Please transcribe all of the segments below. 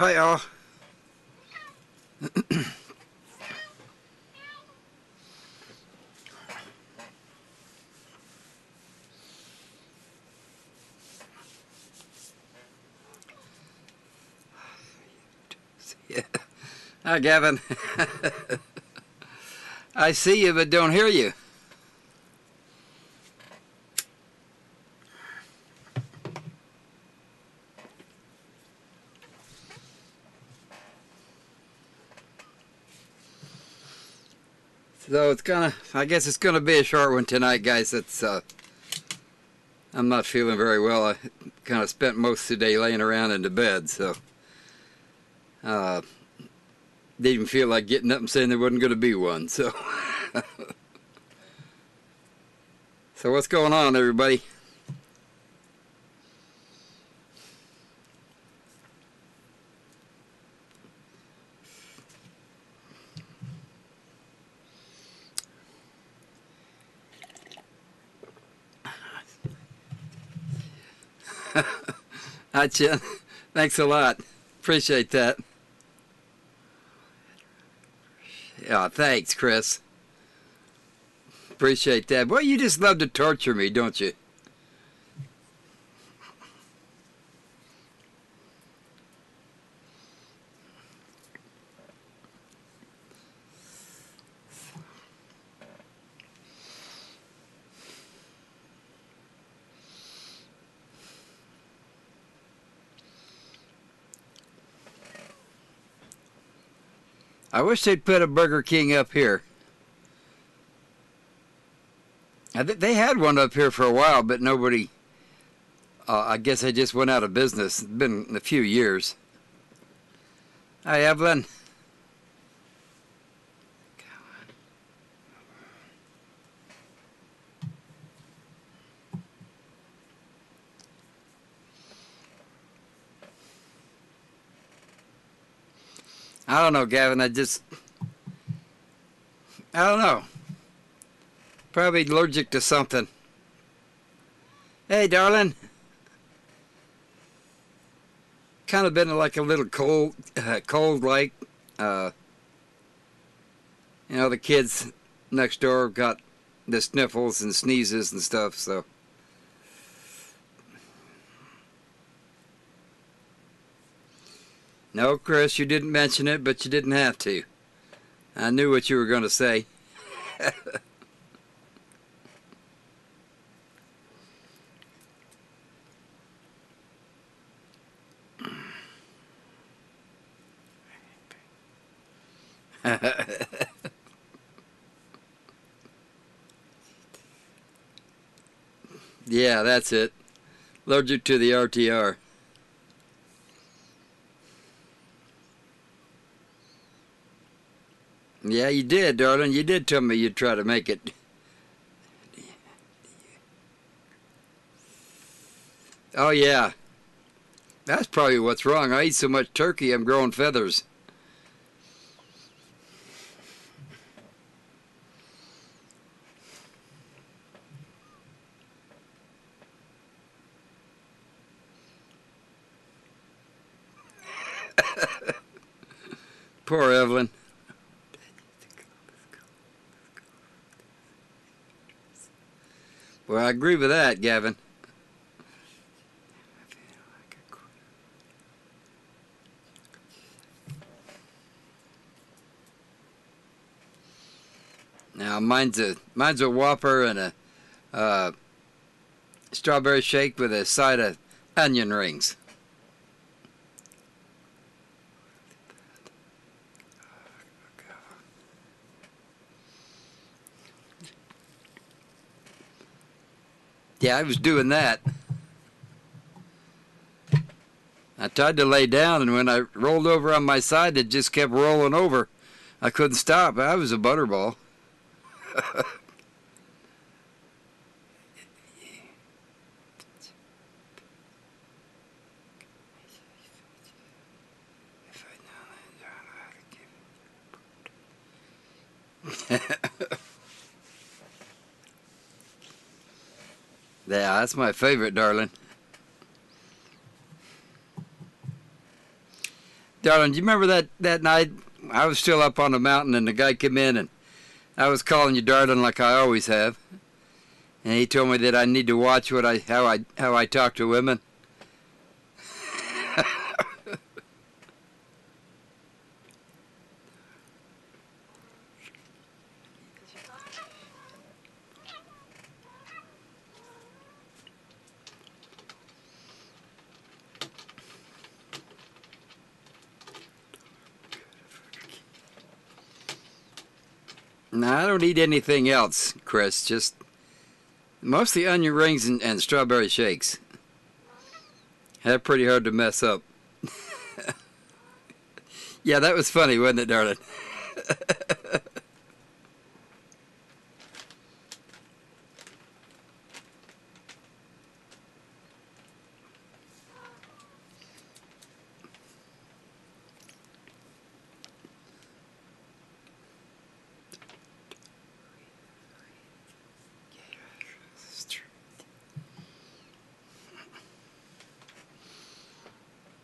Hi all. Yeah. Hi Gavin. I see you but don't hear you. So I guess it's gonna be a short one tonight, guys. I'm not feeling very well. I kind of spent most of the day laying around in the bed, so didn't feel like getting up and saying there wasn't gonna be one. So, so what's going on, everybody? Hi, Chen. Thanks a lot. Appreciate that. Yeah, thanks, Chris. Appreciate that. Boy, you just love to torture me, don't you? I wish they'd put a Burger King up here. They had one up here for a while, but nobody. I guess they just went out of business. It's been a few years. Hi, Evelyn. I don't know, Gavin. I don't know. Probably allergic to something. Hey, darling. Kind of been like a little cold like. The kids next door got the sniffles and sneezes and stuff, so. No, Chris, you didn't mention it, but you didn't have to. I knew what you were going to say. Yeah, that's it. Allergic to the RTR. Yeah, you did, darling. You did tell me you'd try to make it. Oh, yeah. That's probably what's wrong. I eat so much turkey, I'm growing feathers. Poor Evelyn. Well, I agree with that, Gavin. Now, mine's a Whopper and a strawberry shake with a side of onion rings. Yeah, I was doing that. I tried to lay down, and when I rolled over on my side, it just kept rolling over. I couldn't stop. I was a butterball. Yeah, that's my favorite, darling. Darling, do you remember that night? I was still up on the mountain, and the guy came in, and I was calling you darling like I always have, and he told me that I need to watch how I talk to women. No, I don't eat anything else, Chris. Just mostly onion rings and strawberry shakes. They're pretty hard to mess up. Yeah, that was funny, wasn't it, darling?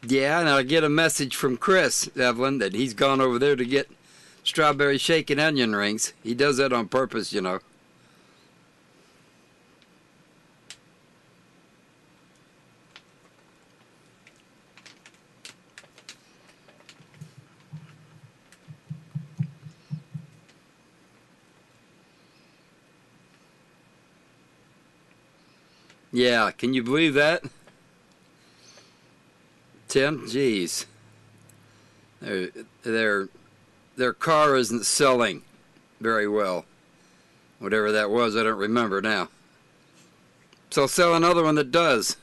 Yeah, and I get a message from Chris, Evelyn, that he's gone over there to get strawberry shake and onion rings. He does that on purpose, you know. Yeah, can you believe that? Tim, geez. Their, their, their car isn't selling very well. Whatever that was, I don't remember now. So sell another one that does.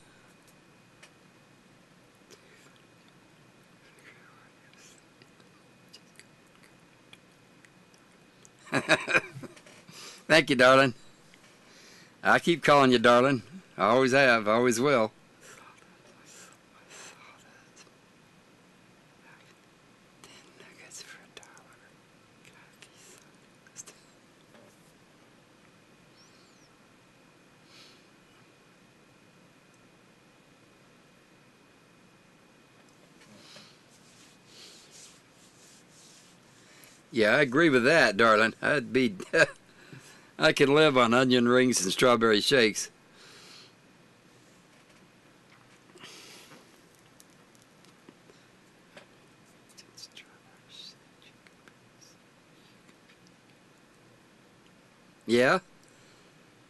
Thank you, darling. I keep calling you darling. I always have, I always will. Yeah, I agree with that, darling. I can live on onion rings and strawberry shakes. Yeah,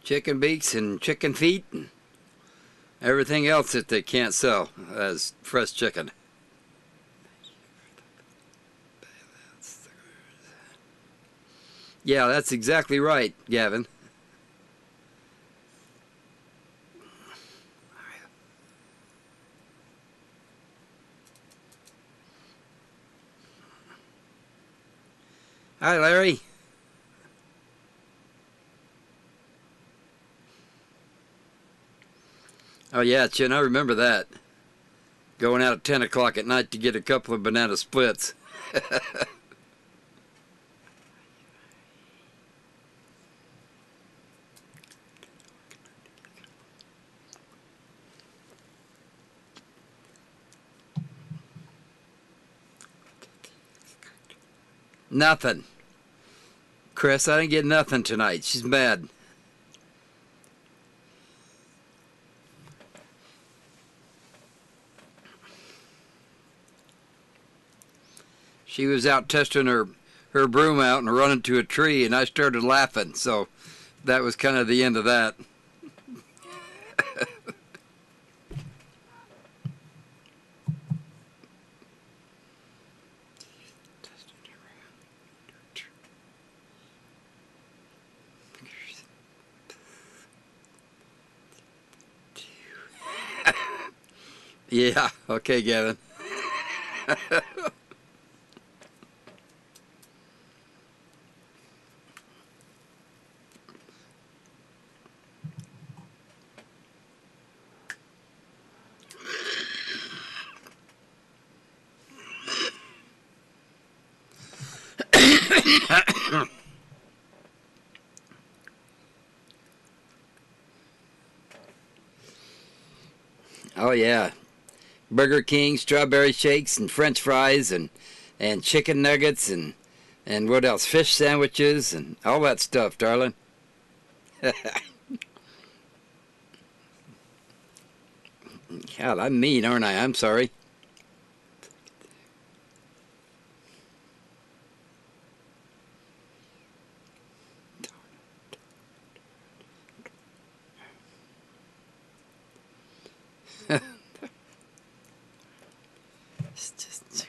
chicken beaks and chicken feet and everything else that they can't sell as fresh chicken. Yeah, that's exactly right, Gavin. Hi, Larry. Oh, yeah, Chin, I remember that. Going out at 10 o'clock at night to get a couple of banana splits. Nothing. Chris, I didn't get nothing tonight. She's mad. She was out testing her broom out and running to a tree, and I started laughing. So that was kind of the end of that. Yeah, okay, Gavin. Oh, yeah. Burger King, strawberry shakes, and French fries, and chicken nuggets, and what else? Fish sandwiches, and all that stuff, darling. God, I'm mean, aren't I? I'm sorry. It's just...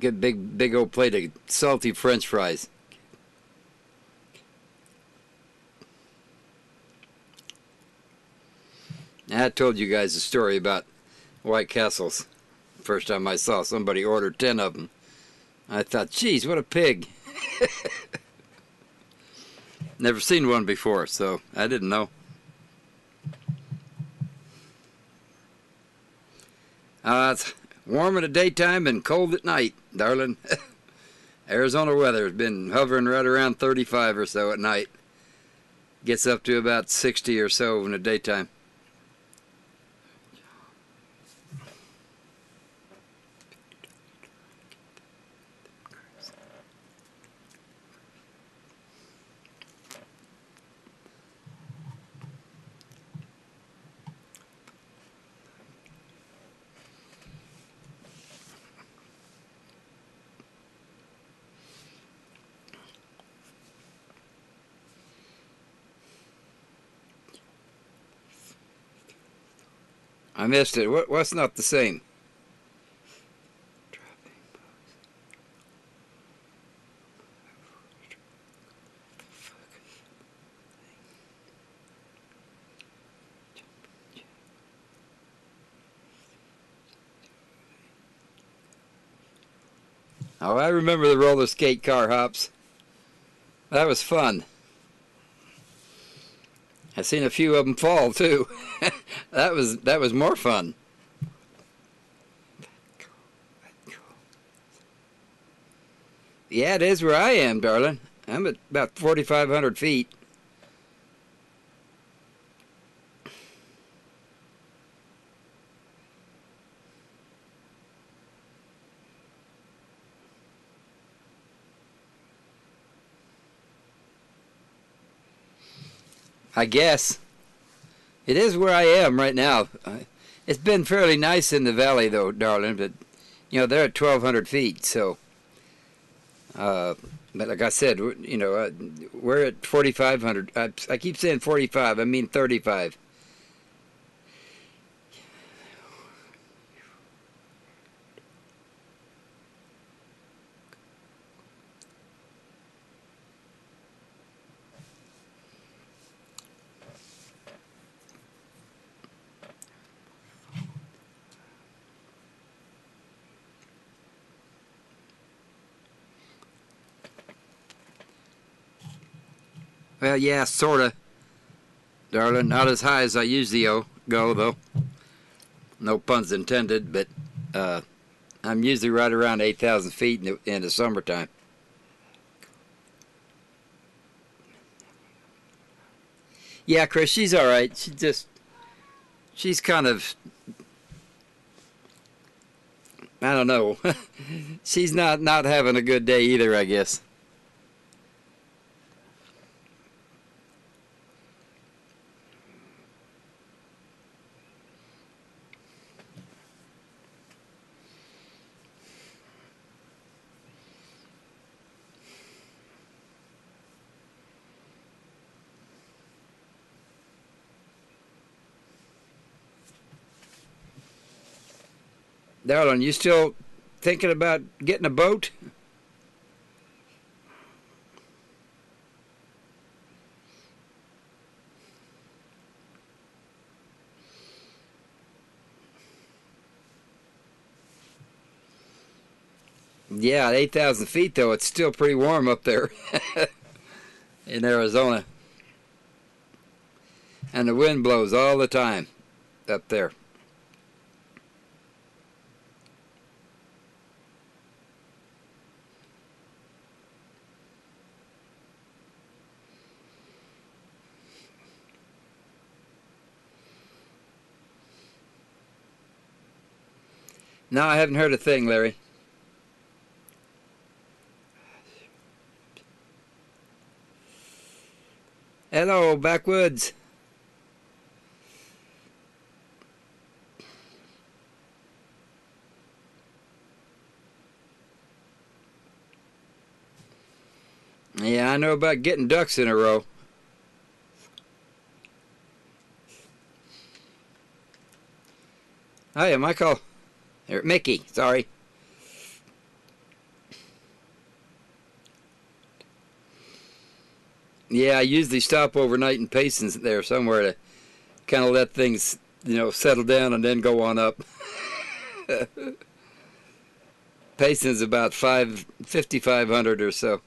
Good big old plate of salty French fries. I told you guys a story about White Castles. First time I saw somebody order 10 of them, I thought, geez, what a pig. Never seen one before, so I didn't know. It's warm in the daytime and cold at night, darling. Arizona weather has been hovering right around 35 or so at night. Gets up to about 60 or so in the daytime. I missed it. What's not the same? Oh, I remember the roller skate car hops. That was fun. I've seen a few of them fall too. that was more fun. Yeah, it is where I am, darling. I'm at about 4,500 feet. I guess. It is where I am right now. It's been fairly nice in the valley, though, darling, but, they're at 1,200 feet, so... but like I said, we're at 4,500. I keep saying 45. I mean 35. Well, yeah, sorta, darling. Not as high as I usually go, though. No puns intended, but I'm usually right around 8,000 feet in the summertime. Yeah, Chris, she's all right. She's kind of, I don't know. She's not having a good day either, I guess. Darling, you still thinking about getting a boat? Yeah, at 8,000 feet, though, it's still pretty warm up there in Arizona. And the wind blows all the time up there. No, I haven't heard a thing, Larry. Hello, backwoods. Yeah, I know about getting ducks in a row. Hiya, Michael. Or Mickey, sorry. Yeah, I usually stop overnight in Payson's there somewhere to kind of let things, settle down and then go on up. Payson's about 5,500 or so.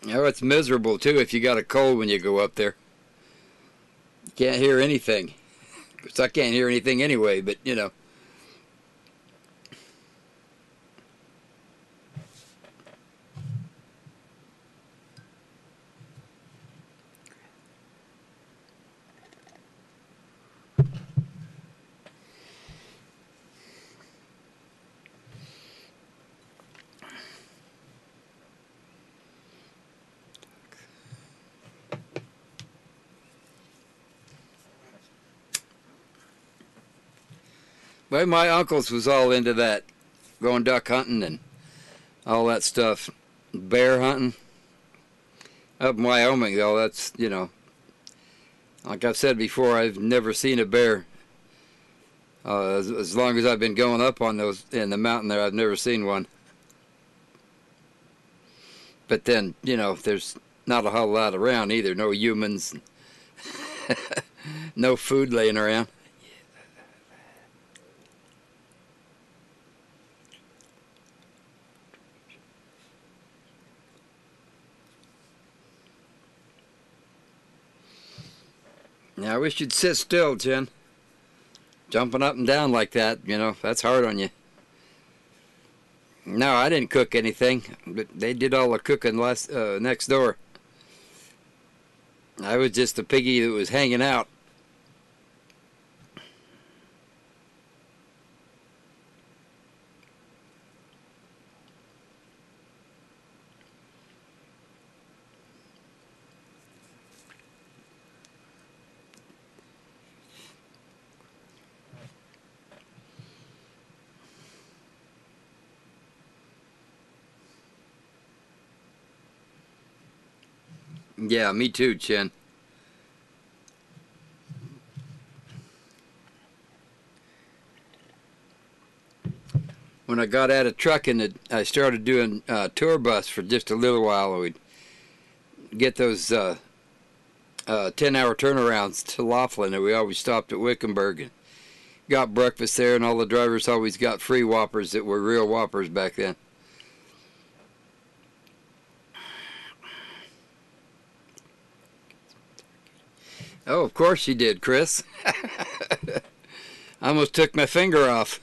Oh, it's miserable too if you got a cold when you go up there. You can't hear anything. Of course, I can't hear anything anyway, but Well, my uncles was all into that, going duck hunting and all that stuff. Bear hunting. Up in Wyoming, though, that's, like I've said before, I've never seen a bear. As long as I've been going up on those in the mountain there, I've never seen one. But then, there's not a whole lot around either. No humans, no food laying around. Now, I wish you'd sit still, Jen. Jumping up and down like that, that's hard on you. No, I didn't cook anything. They did all the cooking next door. I was just a piggy that was hanging out. Yeah, me too, Chen. When I got out of trucking, I started doing tour bus for just a little while. We'd get those 10-hour turnarounds to Laughlin, and we always stopped at Wickenburg and got breakfast there, and all the drivers always got free Whoppers that were real Whoppers back then. Oh, of course you did, Chris. I almost took my finger off.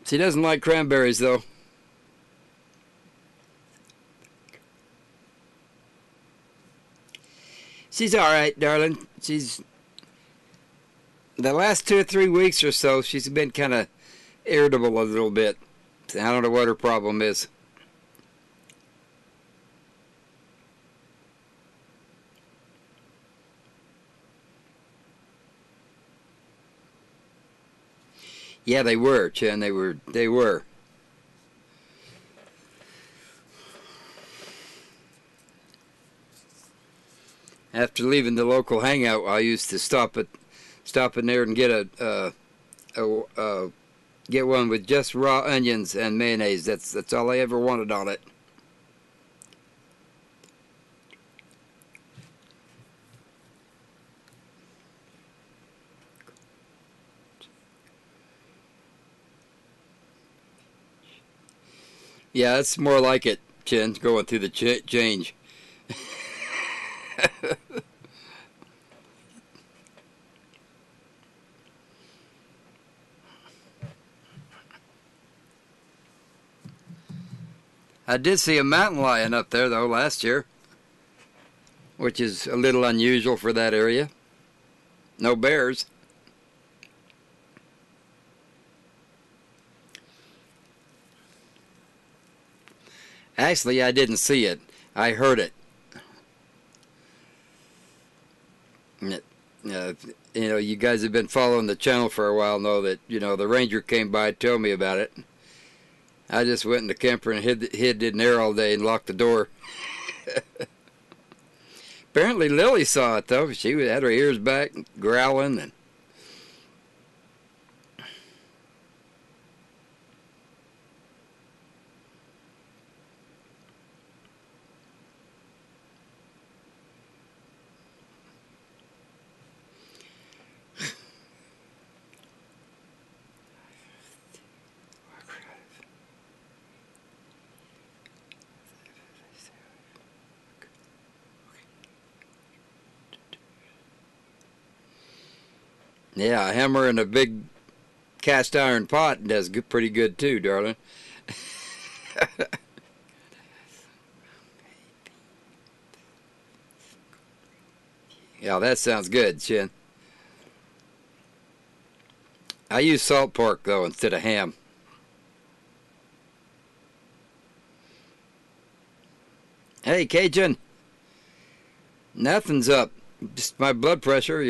She doesn't like cranberries, though. She's all right, darling. The last 2 or 3 weeks or so, she's been kind of irritable a little bit. I don't know what her problem is. Yeah, they were, Chen. They were. After leaving the local hangout, I used to stop in there and get one with just raw onions and mayonnaise. That's all I ever wanted on it. Yeah, it's more like it, Chin, going through the change. I did see a mountain lion up there, though, last year, which is a little unusual for that area. No bears. Actually, I didn't see it. I heard it. Uh, you guys have been following the channel for a while, know that, the ranger came by and told me about it. I just went in the camper and hid in there all day and locked the door. Apparently Lily saw it, though. She had her ears back, growling. And yeah, a hammer in a big cast iron pot does pretty good, too, darling. Yeah, that sounds good, Chin. I use salt pork, though, instead of ham. Hey, Cajun, nothing's up. Just my blood pressure.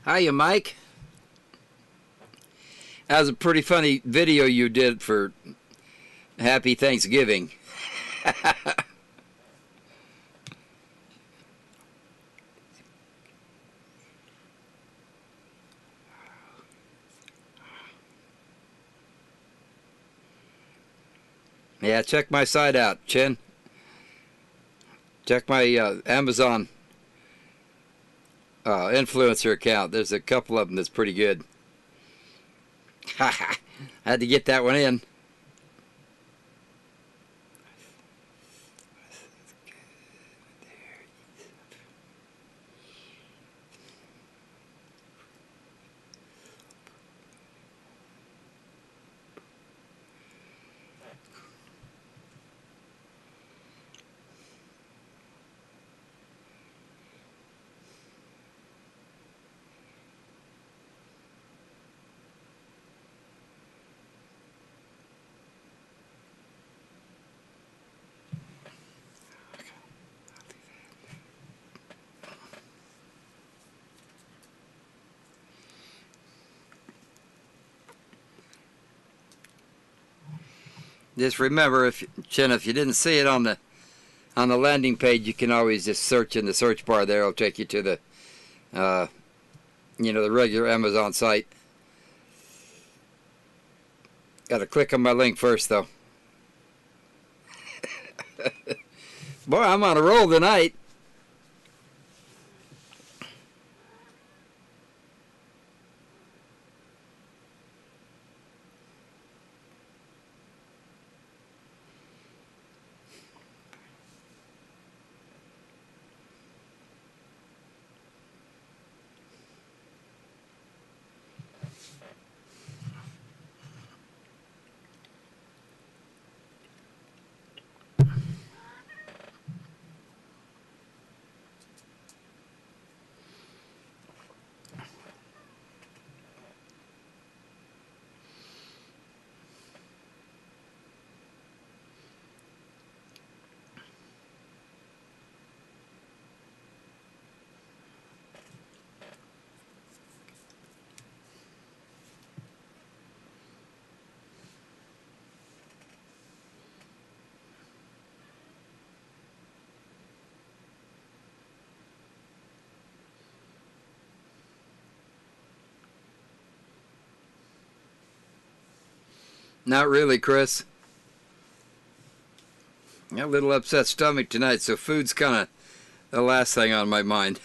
Hiya, Mike. That was a pretty funny video you did for Happy Thanksgiving. Yeah, check my site out, Chin. Check my Amazon influencer account. There's a couple of them that's pretty good. I had to get that one in. Just remember, Chin, if you didn't see it on the landing page, you can always just search in the search bar there. It'll take you to the the regular Amazon site. Got to click on my link first, though. Boy, I'm on a roll tonight. Not really, Chris. Got a little upset stomach tonight, so food's kind of the last thing on my mind.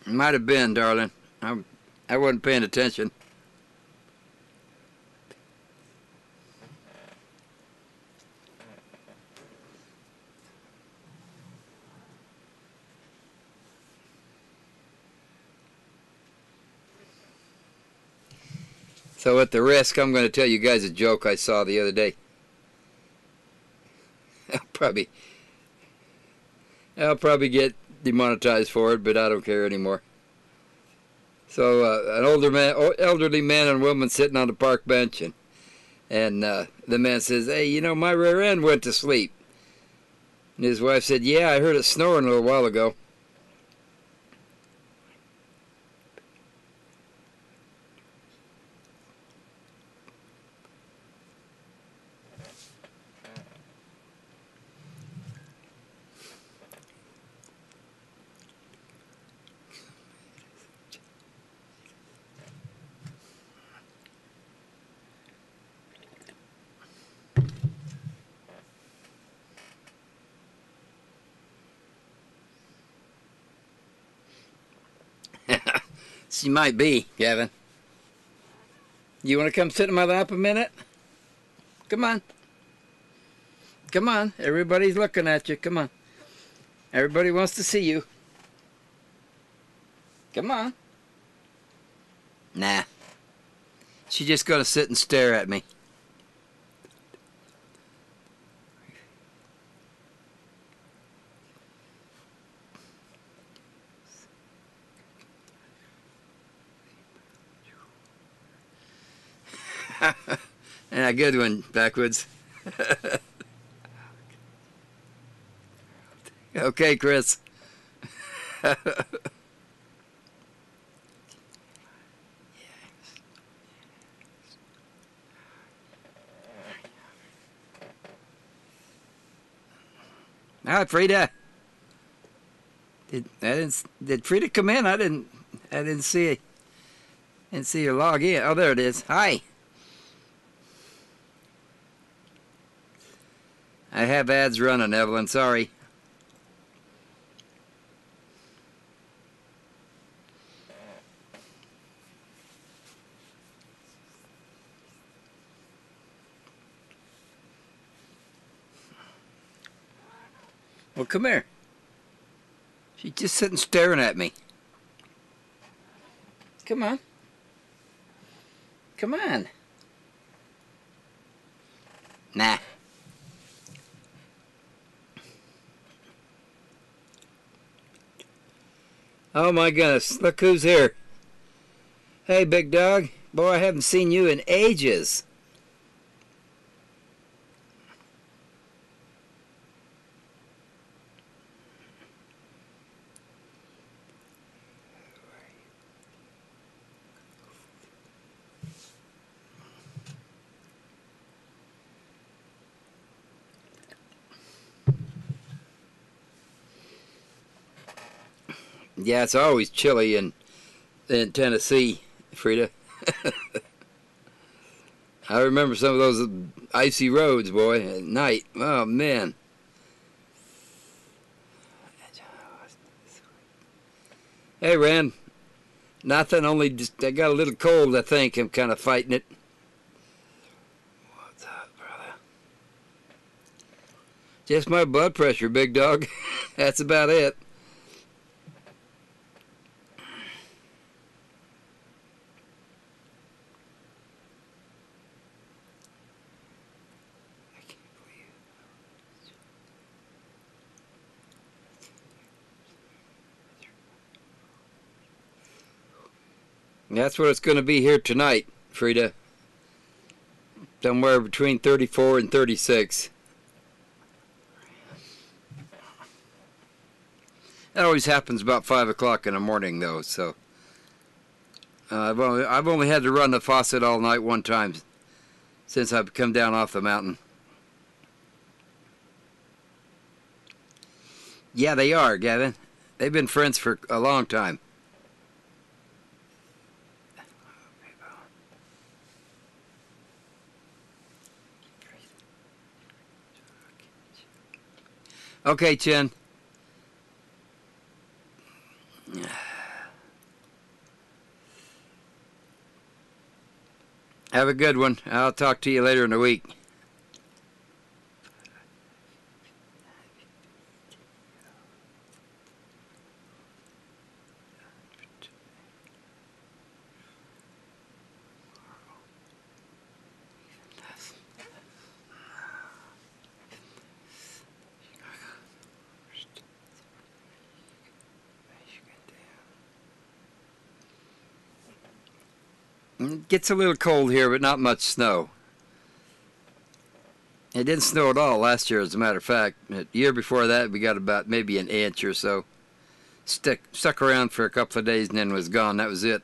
Might have been, darling. I wasn't paying attention. So at the risk, I'm going to tell you guys a joke I saw the other day. I'll probably get demonetized for it, but I don't care anymore. So an elderly man and woman sitting on the park bench, and the man says, "Hey, you know, my rear end went to sleep." And his wife said, "Yeah, I heard it snoring a little while ago." She might be, Gavin. You want to come sit in my lap a minute? Come on. Come on. Everybody's looking at you. Come on. Everybody wants to see you. Come on. Nah. She's just going to sit and stare at me. And a good one, Backwoods. Okay, Chris. Hi, Frida. Did Frida come in? I didn't see her log in. Oh, there it is. Hi. I have ads running, Evelyn. Sorry. Well, come here. She's just sitting staring at me. Come on. Come on. Nah. Oh my goodness, look who's here. Hey, big dog. Boy, I haven't seen you in ages. Yeah, it's always chilly in Tennessee, Frida. I remember some of those icy roads, boy, at night. Oh, man. Hey, Rand. Nothing, only just, I got a little cold, I think. I'm kind of fighting it. What's up, brother? Just my blood pressure, big dog. That's about it. That's what it's going to be here tonight, Frida. Somewhere between 34 and 36. That always happens about 5 o'clock in the morning, though. So I've only had to run the faucet all night one time since I've come down off the mountain. Yeah, they are, Gavin. They've been friends for a long time. Okay, Chin. Have a good one. I'll talk to you later in the week. It gets a little cold here, but not much snow. It didn't snow at all last year, as a matter of fact. The year before that, we got about maybe an inch or so. Stuck around for a couple of days and then was gone. That was it.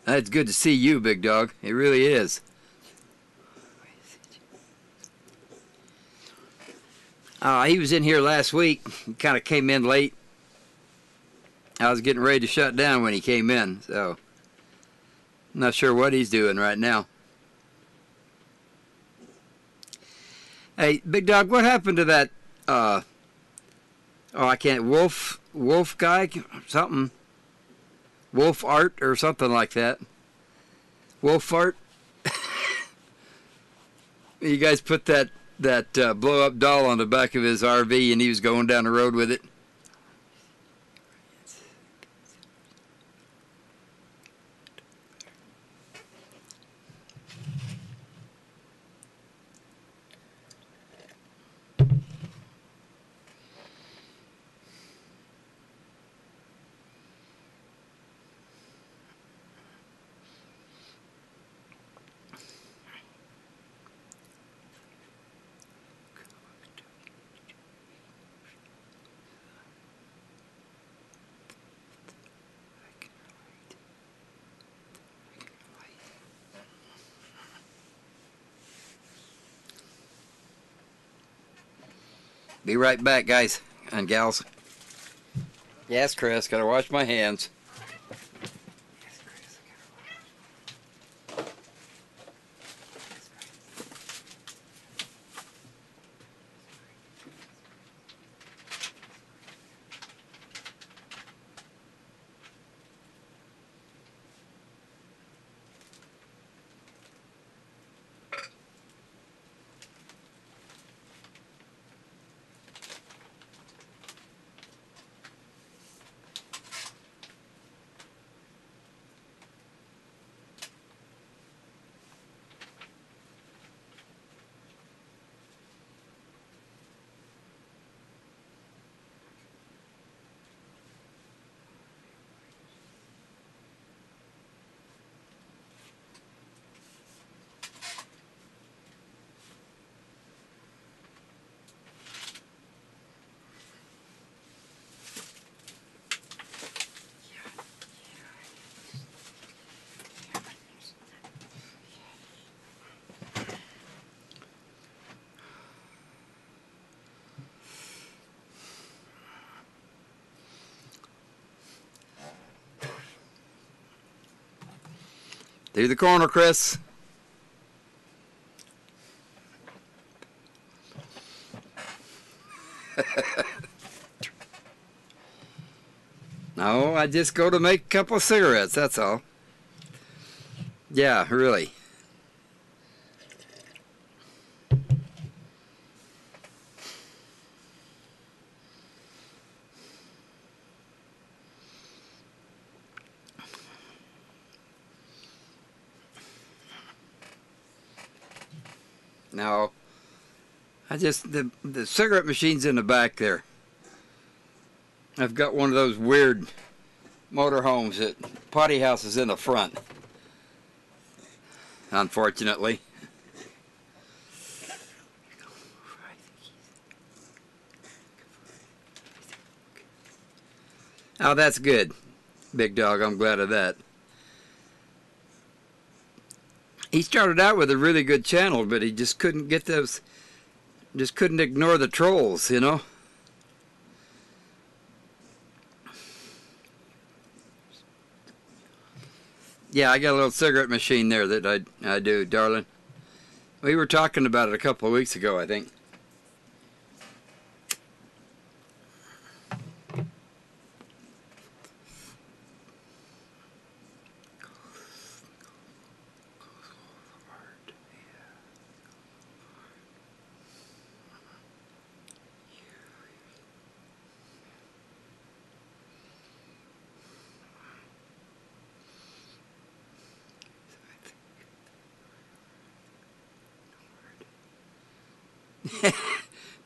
It's good to see you, big dog. It really is. He was in here last week. He kind of came in late. I was getting ready to shut down when he came in, so I'm not sure what he's doing right now. Hey, big dog, what happened to that? I can't. Wolf guy, something. Wolf art or something like that. Wolf art. You guys put that blow up doll on the back of his RV, and he was going down the road with it. Be right back, guys and gals. Yes, Chris, gotta wash my hands. Through the corner, Chris. No, I just go to make a couple of cigarettes, that's all. Yeah, really. No, the cigarette machine's in the back there. I've got one of those weird motorhomes that potty house is in the front, unfortunately. Oh, that's good, big dog. I'm glad of that. he started out with a really good channel, but he just couldn't get those, just couldn't ignore the trolls, you know. Yeah, I got a little cigarette machine there that I do, darling. We were talking about it a couple of weeks ago, I think.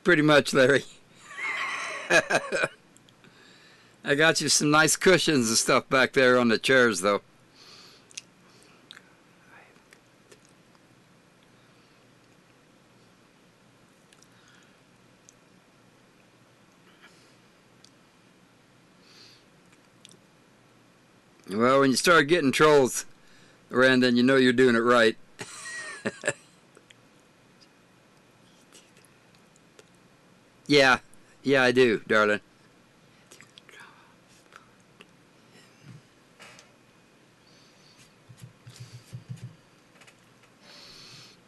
Pretty much, Larry. I got you some nice cushions and stuff back there on the chairs, though. Well, when you start getting trolls around, then you know you're doing it right. Yeah, I do, darling.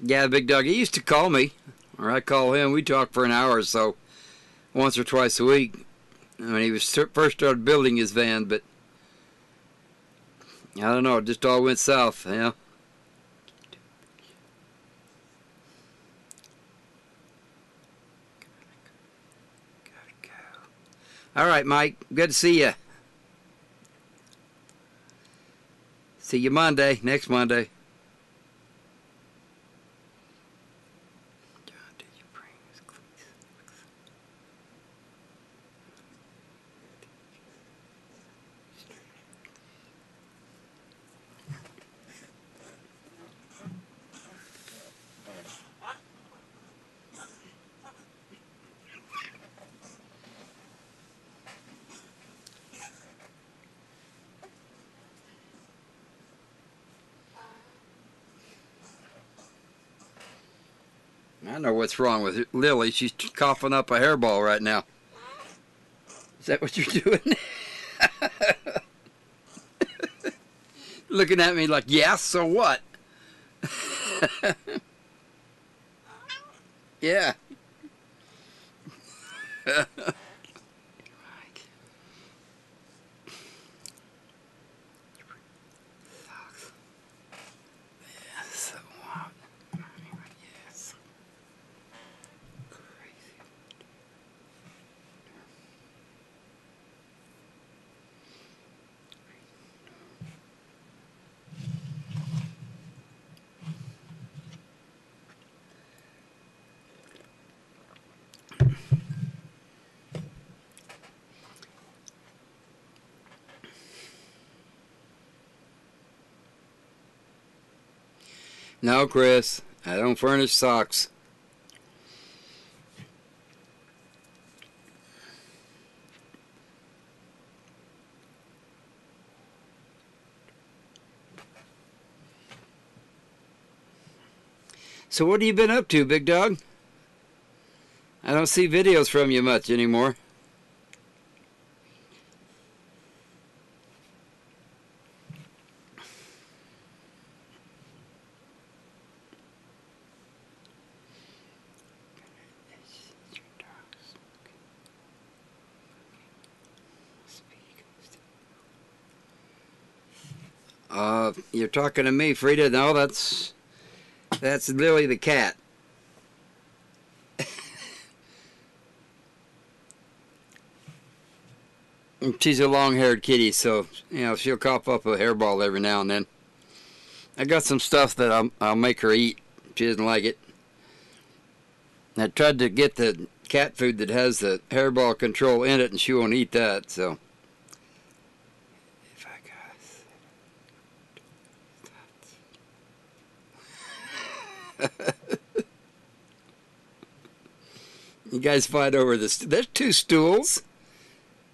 Yeah, Big Dog, he used to call me, or I call him. We talk for an hour or so, once or twice a week, when he was first started building his van, but I don't know, it just all went south, you know. All right, Mike, good to see you. See you Monday, next Monday. I know what's wrong with Lily. She's coughing up a hairball right now. Is that what you're doing? Looking at me like, yeah, so what? Yeah. No, Chris, I don't furnish socks. So what have you been up to, Big Dog? I don't see videos from you much anymore. You're talking to me, Frida. No, that's Lily the cat. She's a long-haired kitty, so you know she'll cough up a hairball every now and then. I got some stuff that I'll make her eat. She doesn't like it. I tried to get the cat food that has the hairball control in it, and she won't eat that. So. You guys fight over this. There's two stools.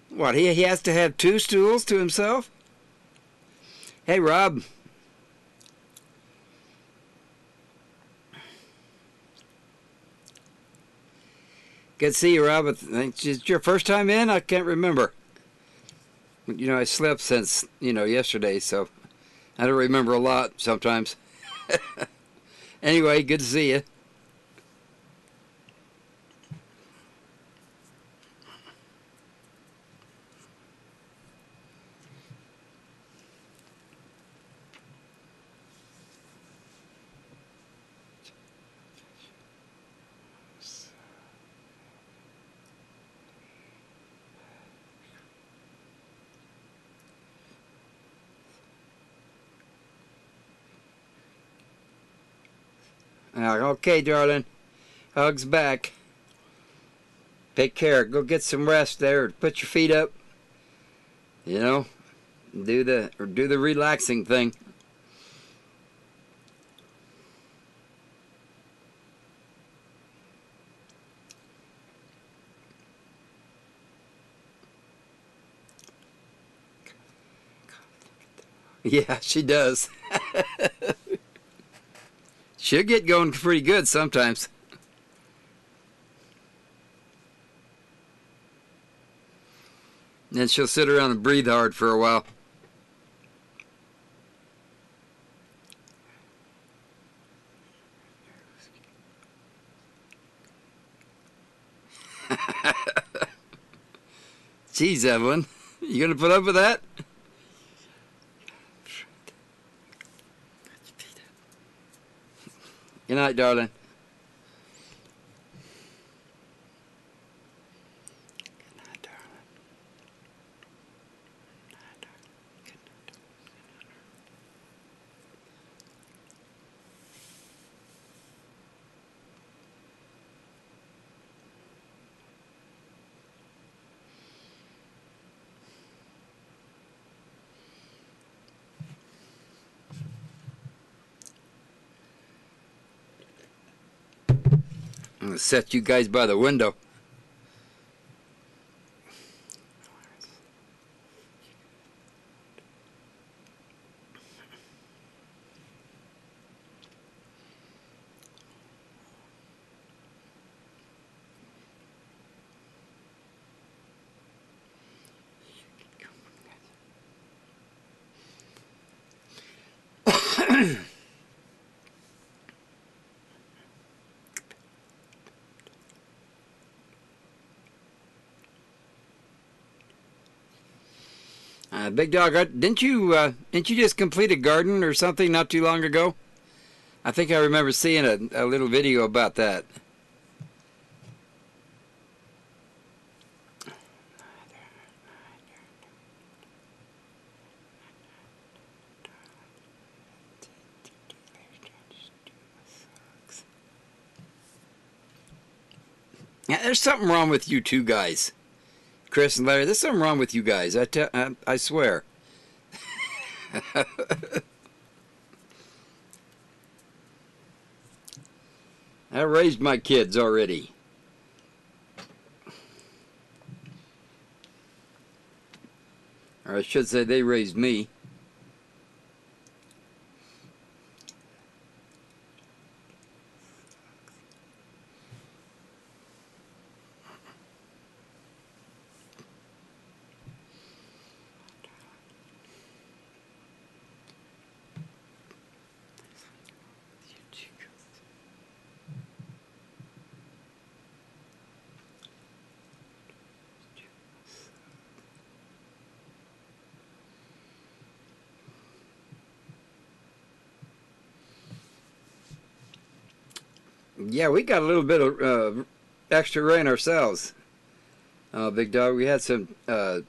What, he has to have two stools to himself? Hey, Rob. Good to see you, Rob. It's your first time in? I can't remember. You know, I slept since, yesterday, so I don't remember a lot sometimes. Anyway, good to see you. Okay, darling. Hugs back. Take care. Go get some rest there. Put your feet up. You know, do the relaxing thing. Yeah, she does. She'll get going pretty good sometimes. Then she'll sit around and breathe hard for a while. Geez, Evelyn, you gonna put up with that? Good night, darling. I'm gonna set you guys by the window. Big dog, didn't you just complete a garden or something not too long ago? I think I remember seeing a little video about that. Yeah, there's something wrong with you two guys, Chris and Larry. There's something wrong with you guys. I swear. I raised my kids already. Or I should say they raised me. Yeah, we got a little bit of extra rain ourselves. Big dog, we had some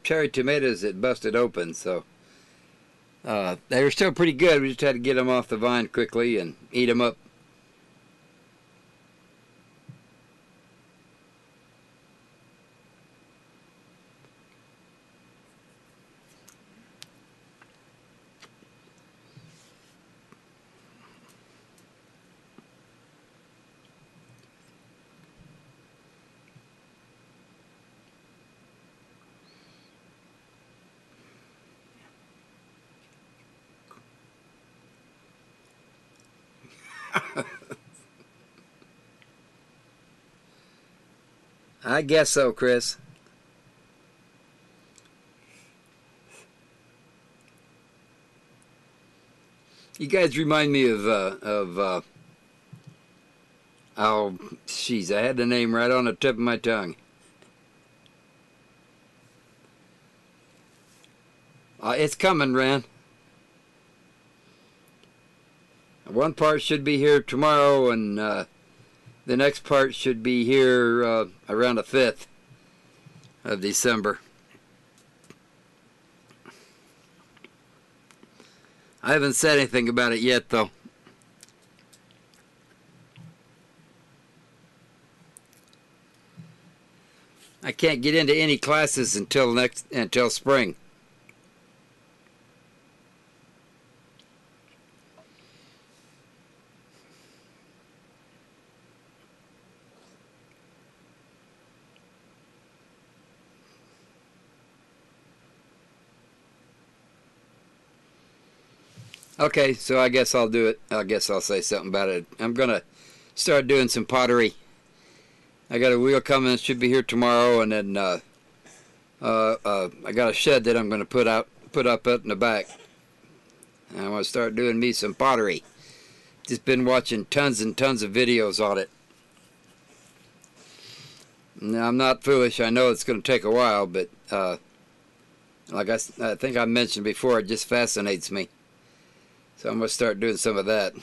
cherry tomatoes that busted open, so they were still pretty good. We just had to get them off the vine quickly and eat them up. I guess so, Chris. You guys remind me of oh, jeez, I had the name right on the tip of my tongue. It's coming, Ran. One part should be here tomorrow, and the next part should be here around the 5th of December. I haven't said anything about it yet, though. I can't get into any classes until spring. Okay, so I guess I'll do it. I guess I'll say something about it. I'm gonna start doing some pottery. I got a wheel coming. It should be here tomorrow, and then I got a shed that I'm gonna put up in the back. And I'm gonna start doing me some pottery. Just been watching tons and tons of videos on it. Now, I'm not foolish. I know it's gonna take a while, but like I think I mentioned before, it just fascinates me. So I'm going to start doing some of that.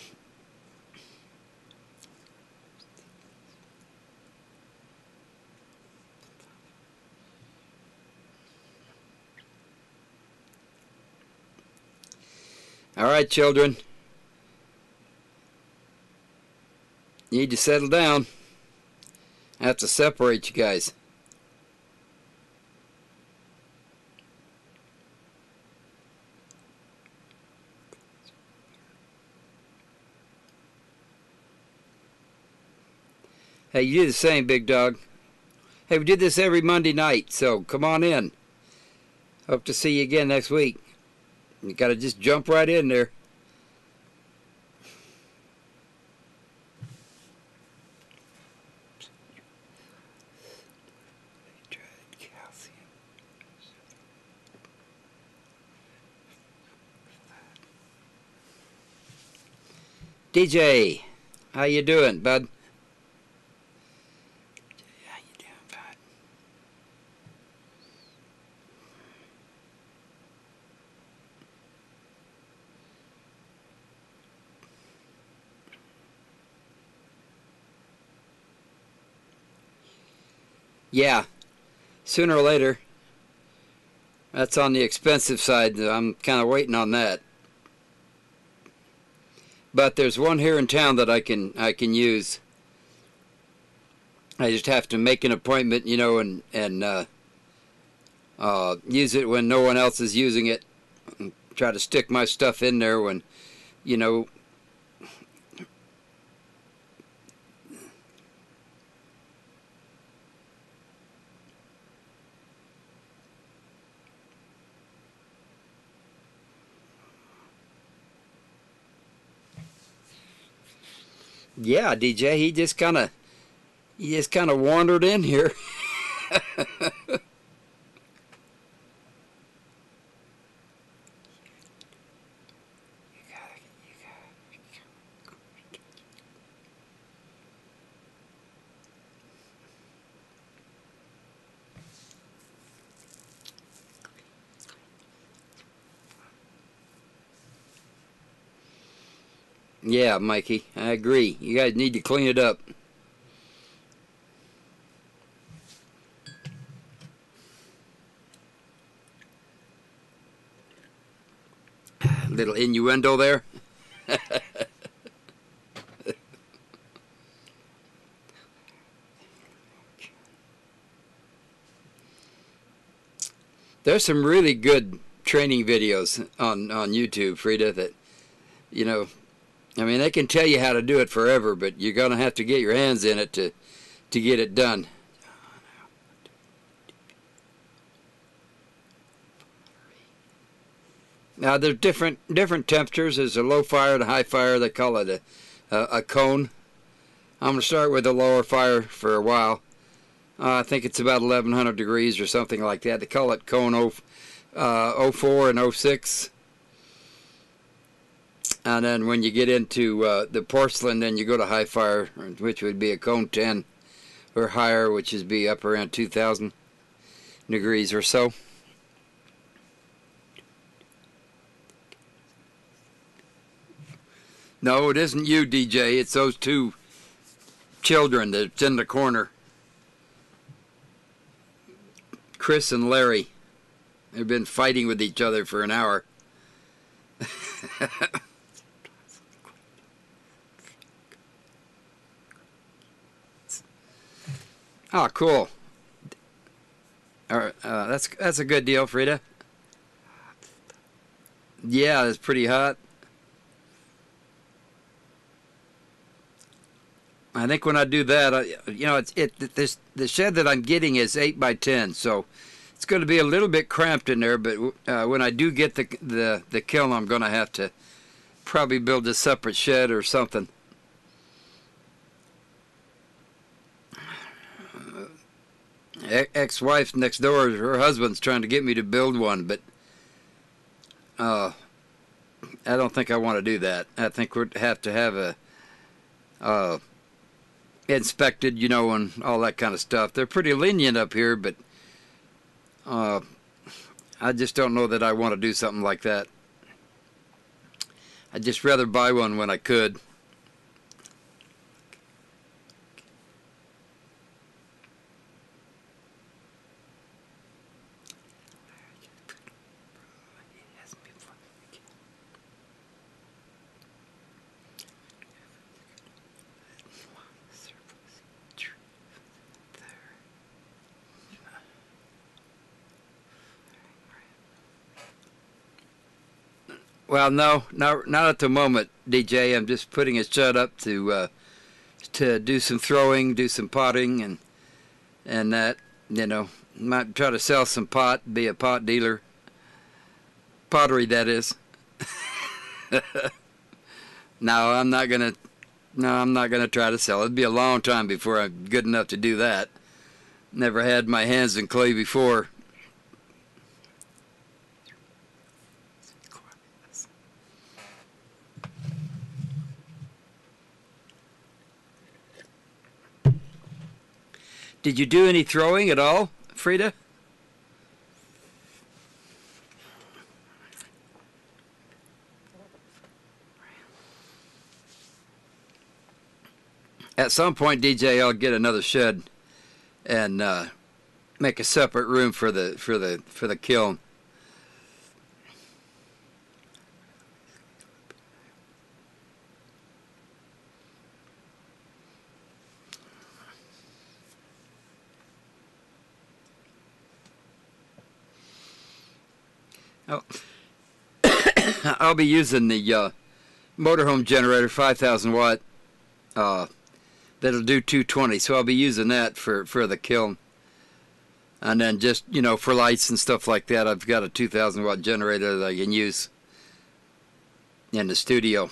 All right, children. You need to settle down. I have to separate you guys. Hey, you do the same, big dog. Hey, we did this every Monday night, so come on in. Hope to see you again next week. You got to just jump right in there. DJ, how you doing, bud? Yeah, sooner or later. That's on the expensive side. I'm kind of waiting on that. But there's one here in town that I can use. I just have to make an appointment, you know, and use it when no one else is using it. And try to stick my stuff in there when, you know. Yeah, DJ, he just kind of wandered in here. Yeah, Mikey, I agree. You guys need to clean it up. Little innuendo there. There's some really good training videos on YouTube, Frida, that, you know, I mean, they can tell you how to do it forever, but you're going to have to get your hands in it to get it done. Now, there's different temperatures. There's a low fire, the high fire. They call it a cone. I'm going to start with the lower fire for a while. I think it's about 1100 degrees or something like that. They call it cone 04 and 06. And then when you get into the porcelain, then you go to high fire, which would be a cone 10 or higher, which is be up around 2000 degrees or so. No, it isn't you, DJ. It's those two children that's in the corner. Chris and Larry. They've been fighting with each other for an hour. Oh, cool. All right, that's a good deal, Frida. Yeah, it's pretty hot. I think when I do that, the shed that I'm getting is 8 by 10, so it's going to be a little bit cramped in there. But when I do get the kiln, I'm going to have to probably build a separate shed or something. Ex-wife next door, her husband's trying to get me to build one, but I don't think I want to do that. I think we'd have to have a inspected, and all that kind of stuff. They're pretty lenient up here, but I just don't know that I want to do something like that. I'd just rather buy one when I could. Well, no, not at the moment, DJ. I'm just putting a shed up to do some throwing, do some potting, and that. Might try to sell some pot, be a pot dealer. Pottery, that is. No, I'm not gonna. No, I'm not gonna try to sell it. It'd be a long time before I'm good enough to do that. Never had my hands in clay before. Did you do any throwing at all, Frida? At some point, DJ, I'll get another shed and make a separate room for the kiln. Oh. I'll be using the motorhome generator, 5,000 watt. That'll do 220, so I'll be using that for the kiln. And then just, for lights and stuff like that, I've got a 2,000 watt generator that I can use in the studio.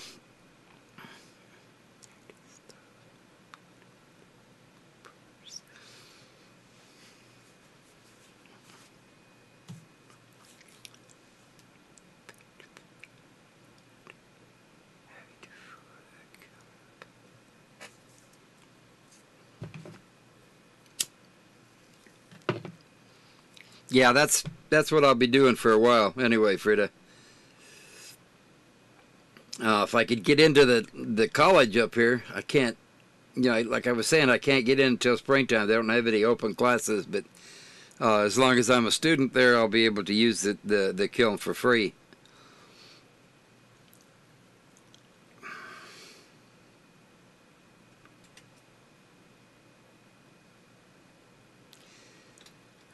Yeah, that's what I'll be doing for a while anyway, Frida. If I could get into the college up here, I can't, like I was saying, I can't get in until springtime. They don't have any open classes, but as long as I'm a student there, I'll be able to use the kiln for free.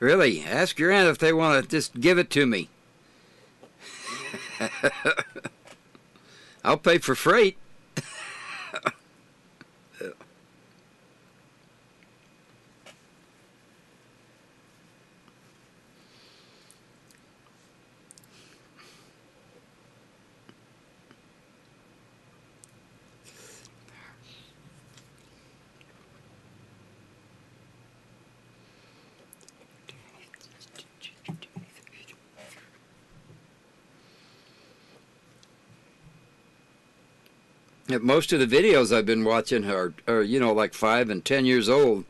Really? Ask your aunt if they want to just give it to me. I'll pay for freight. Most of the videos I've been watching are like 5 and 10 years old.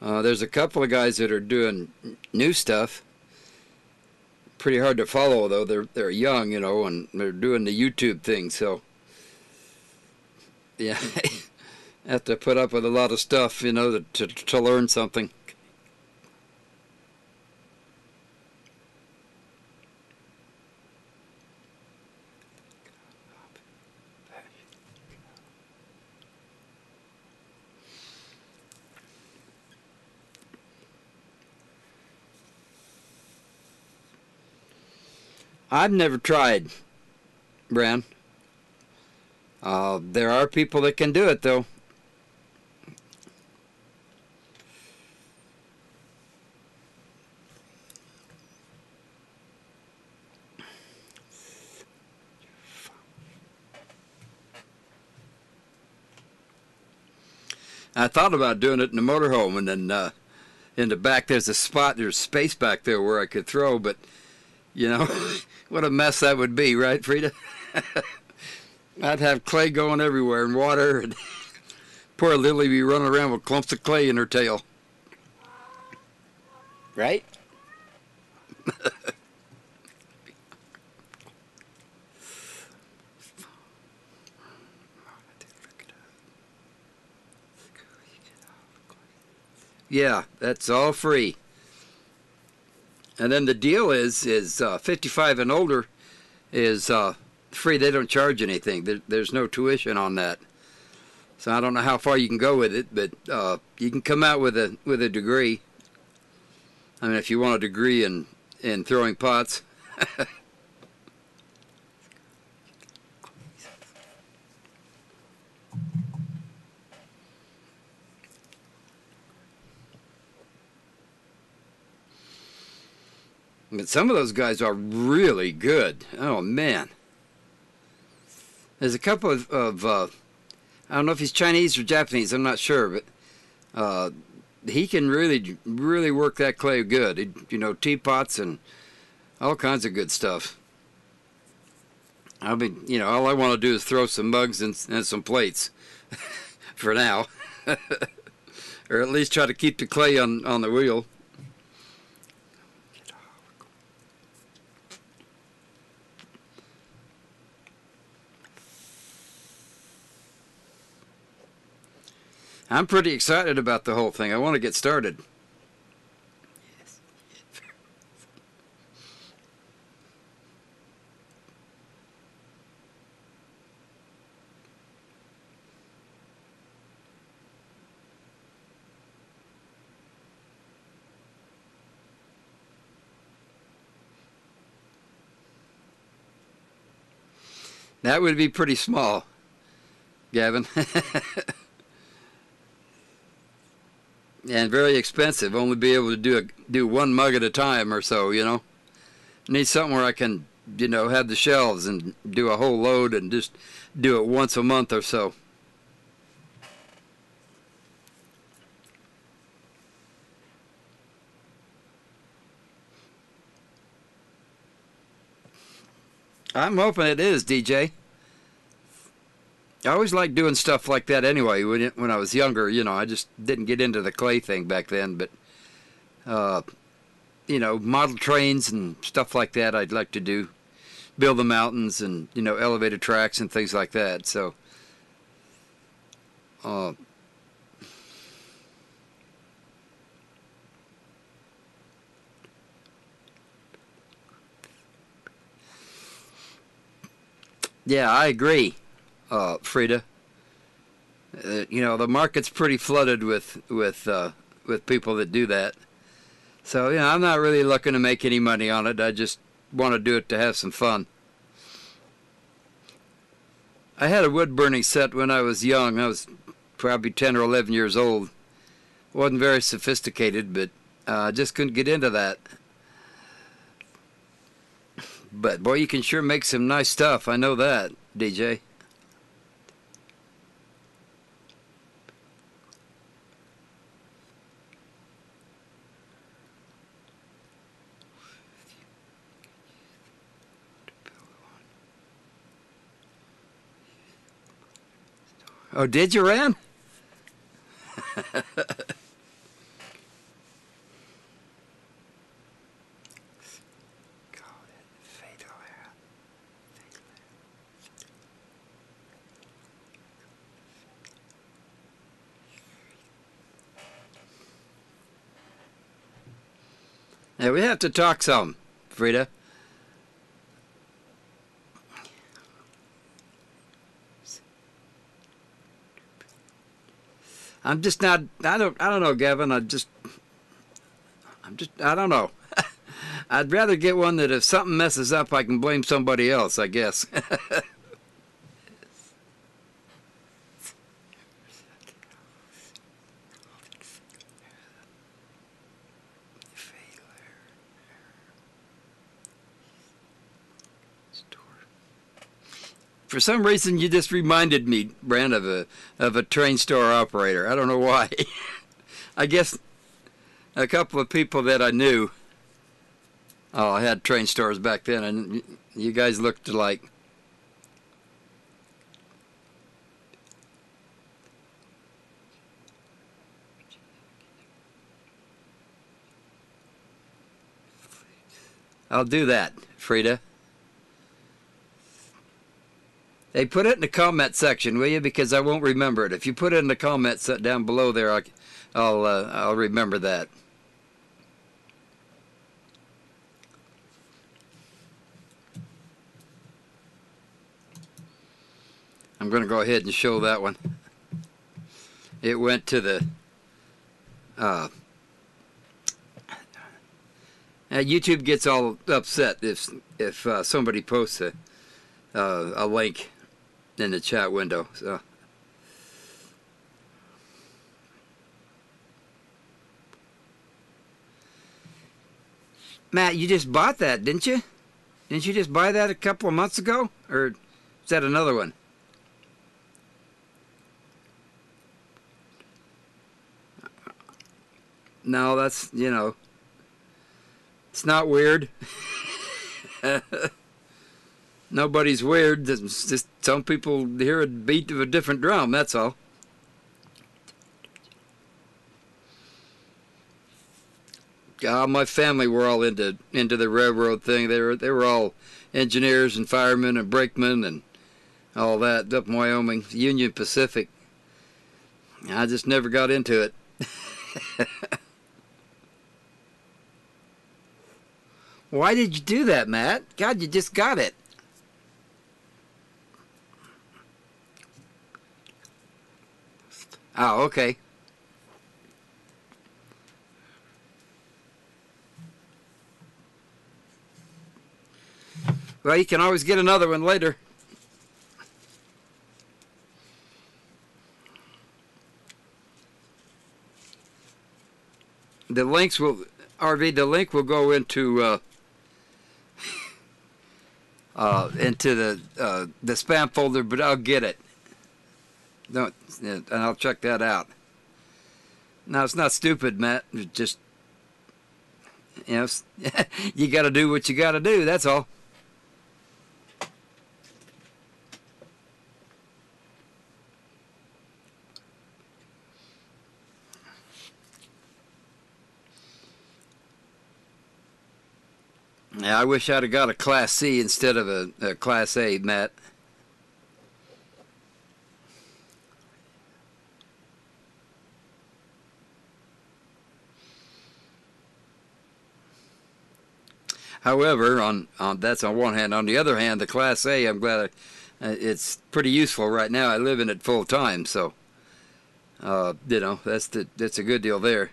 There's a couple of guys that are doing new stuff. Pretty hard to follow though. They're young, and they're doing the YouTube thing. So yeah, have to put up with a lot of stuff, to learn something. I've never tried, Bran. There are people that can do it though. I thought about doing it in the motorhome, and then in the back there's space back there where I could throw, but what a mess that would be, right, Frida? I'd have clay going everywhere and water, and poor Lily be running around with clumps of clay in her tail. Right? Yeah, that's all free. And then the deal is 55 and older is free. They don't charge anything. There's no tuition on that. So I don't know how far you can go with it, but you can come out with a degree. I mean, if you want a degree in throwing pots. But some of those guys are really good. Oh man, there's a couple of I don't know if he's Chinese or Japanese. I'm not sure, but he can really work that clay good. Teapots and all kinds of good stuff. I mean, all I want to do is throw some mugs and some plates for now, or at least try to keep the clay on the wheel. I'm pretty excited about the whole thing. I want to get started. That would be pretty small, Gavin. And very expensive. Only be able to do one mug at a time or so, Need something where I can, have the shelves and do a whole load and just do it once a month or so. I'm hoping it is, DJ. I always liked doing stuff like that anyway. When I was younger, I just didn't get into the clay thing back then. But, model trains and stuff like that I'd like to do. Build the mountains and, elevated tracks and things like that. So, yeah, I agree, Frida. The market's pretty flooded with people that do that. So, I'm not really looking to make any money on it. I just want to do it to have some fun. I had a wood burning set when I was young. I was probably 10 or 11 years old. Wasn't very sophisticated, but just couldn't get into that. But boy, you can sure make some nice stuff. I know that, DJ. Oh, did you, Ran? Yeah, we have to talk some, Frida. I'm just not. I don't know, Gavin. I don't know. I'd rather get one that if something messes up, I can blame somebody else, I guess. For some reason, you just reminded me, Brand, of a train store operator. I don't know why. I guess a couple of people that I knew. Oh, I had train stores back then, and you guys looked alike. I'll do that, Frida. Hey, put it in the comment section, will you? Because I won't remember it. If you put it in the comments down below there, I'll remember that. I'm going to go ahead and show that one. It went to the YouTube gets all upset if somebody posts a link in the chat window. So. Matt, you just bought that, didn't you? Didn't you just buy that a couple of months ago? Or is that another one? No, that's, it's not weird. Nobody's weird. It's just some people hear a beat of a different drum, that's all. My family were all into the railroad thing. They were all engineers and firemen and brakemen and all that up in Wyoming, Union Pacific. I just never got into it. Why did you do that, Matt? God, you just got it. Oh, okay. Well, you can always get another one later. The links will, RV, the link will go into the spam folder, but I'll get it. Don't, and I'll check that out. No, it's not stupid, Matt. It's just, you got to do what you got to do. That's all. Yeah, I wish I'd have got a Class C instead of a Class A, Matt. However, on that's on one hand. On the other hand, the Class A, I'm glad it's pretty useful right now. I live in it full time, so that's a good deal there.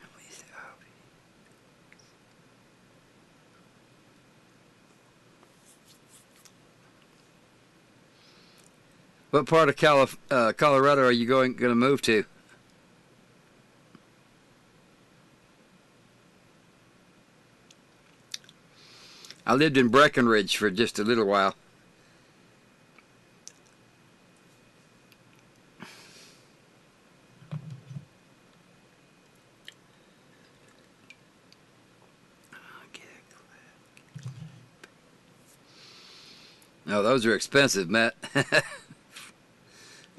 What part of Colorado are you going to move to? I lived in Breckenridge for just a little while. No, those are expensive, Matt.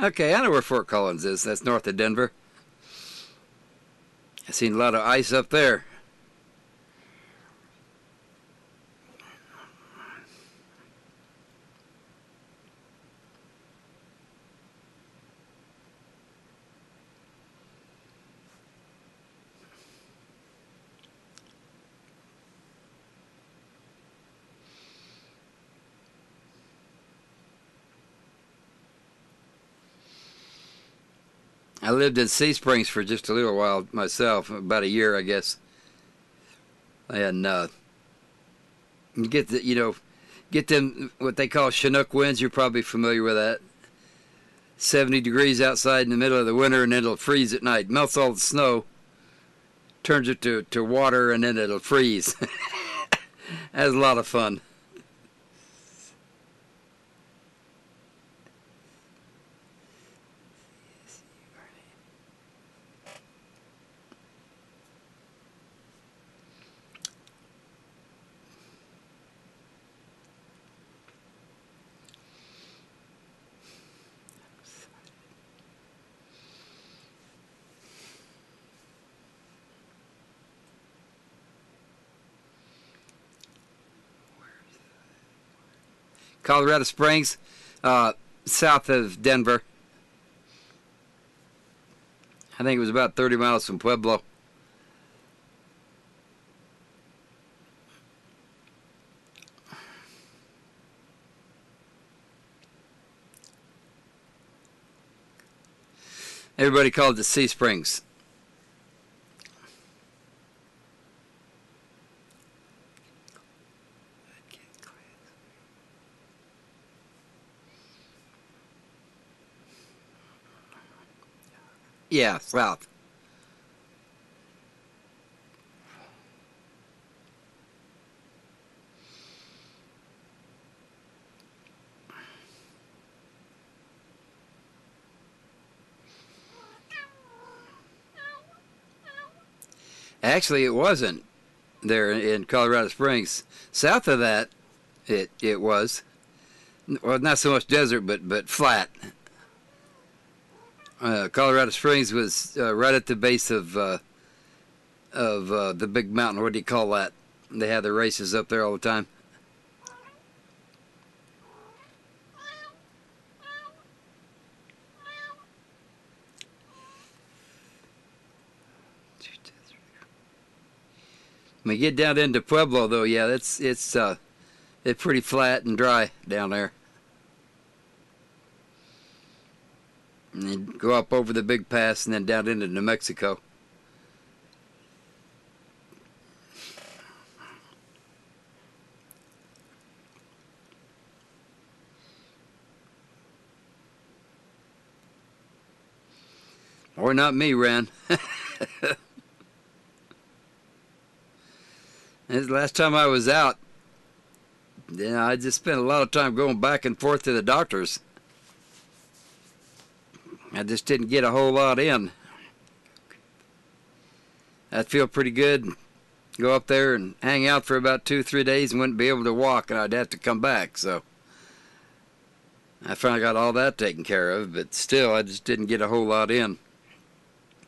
Okay, I know where Fort Collins is. That's north of Denver. I've seen a lot of ice up there. I lived in Sea Springs for just a little while myself, about a year, I guess. And you get get them what they call Chinook winds. You're probably familiar with that. 70 degrees outside in the middle of the winter, and it'll freeze at night. Melts all the snow, turns it to water, and then it'll freeze. That's a lot of fun. Colorado Springs, south of Denver. I think it was about 30 miles from Pueblo. Everybody called it Sea Springs. Yeah, south. Actually, it wasn't there in Colorado Springs. South of that, it was. Well, not so much desert, but flat. Colorado Springs was right at the base of the big mountain. What do you call that? They have the races up there all the time. When you get down into Pueblo, though, yeah, it's pretty flat and dry down there. And you go up over the big pass and then down into New Mexico. Or not me, Ren. The last time I was out, I just spent a lot of time going back and forth to the doctors. I just didn't get a whole lot in. I'd feel pretty good, go up there and hang out for about 2-3 days and wouldn't be able to walk, and I'd have to come back. So I finally got all that taken care of, but still, I just didn't get a whole lot in.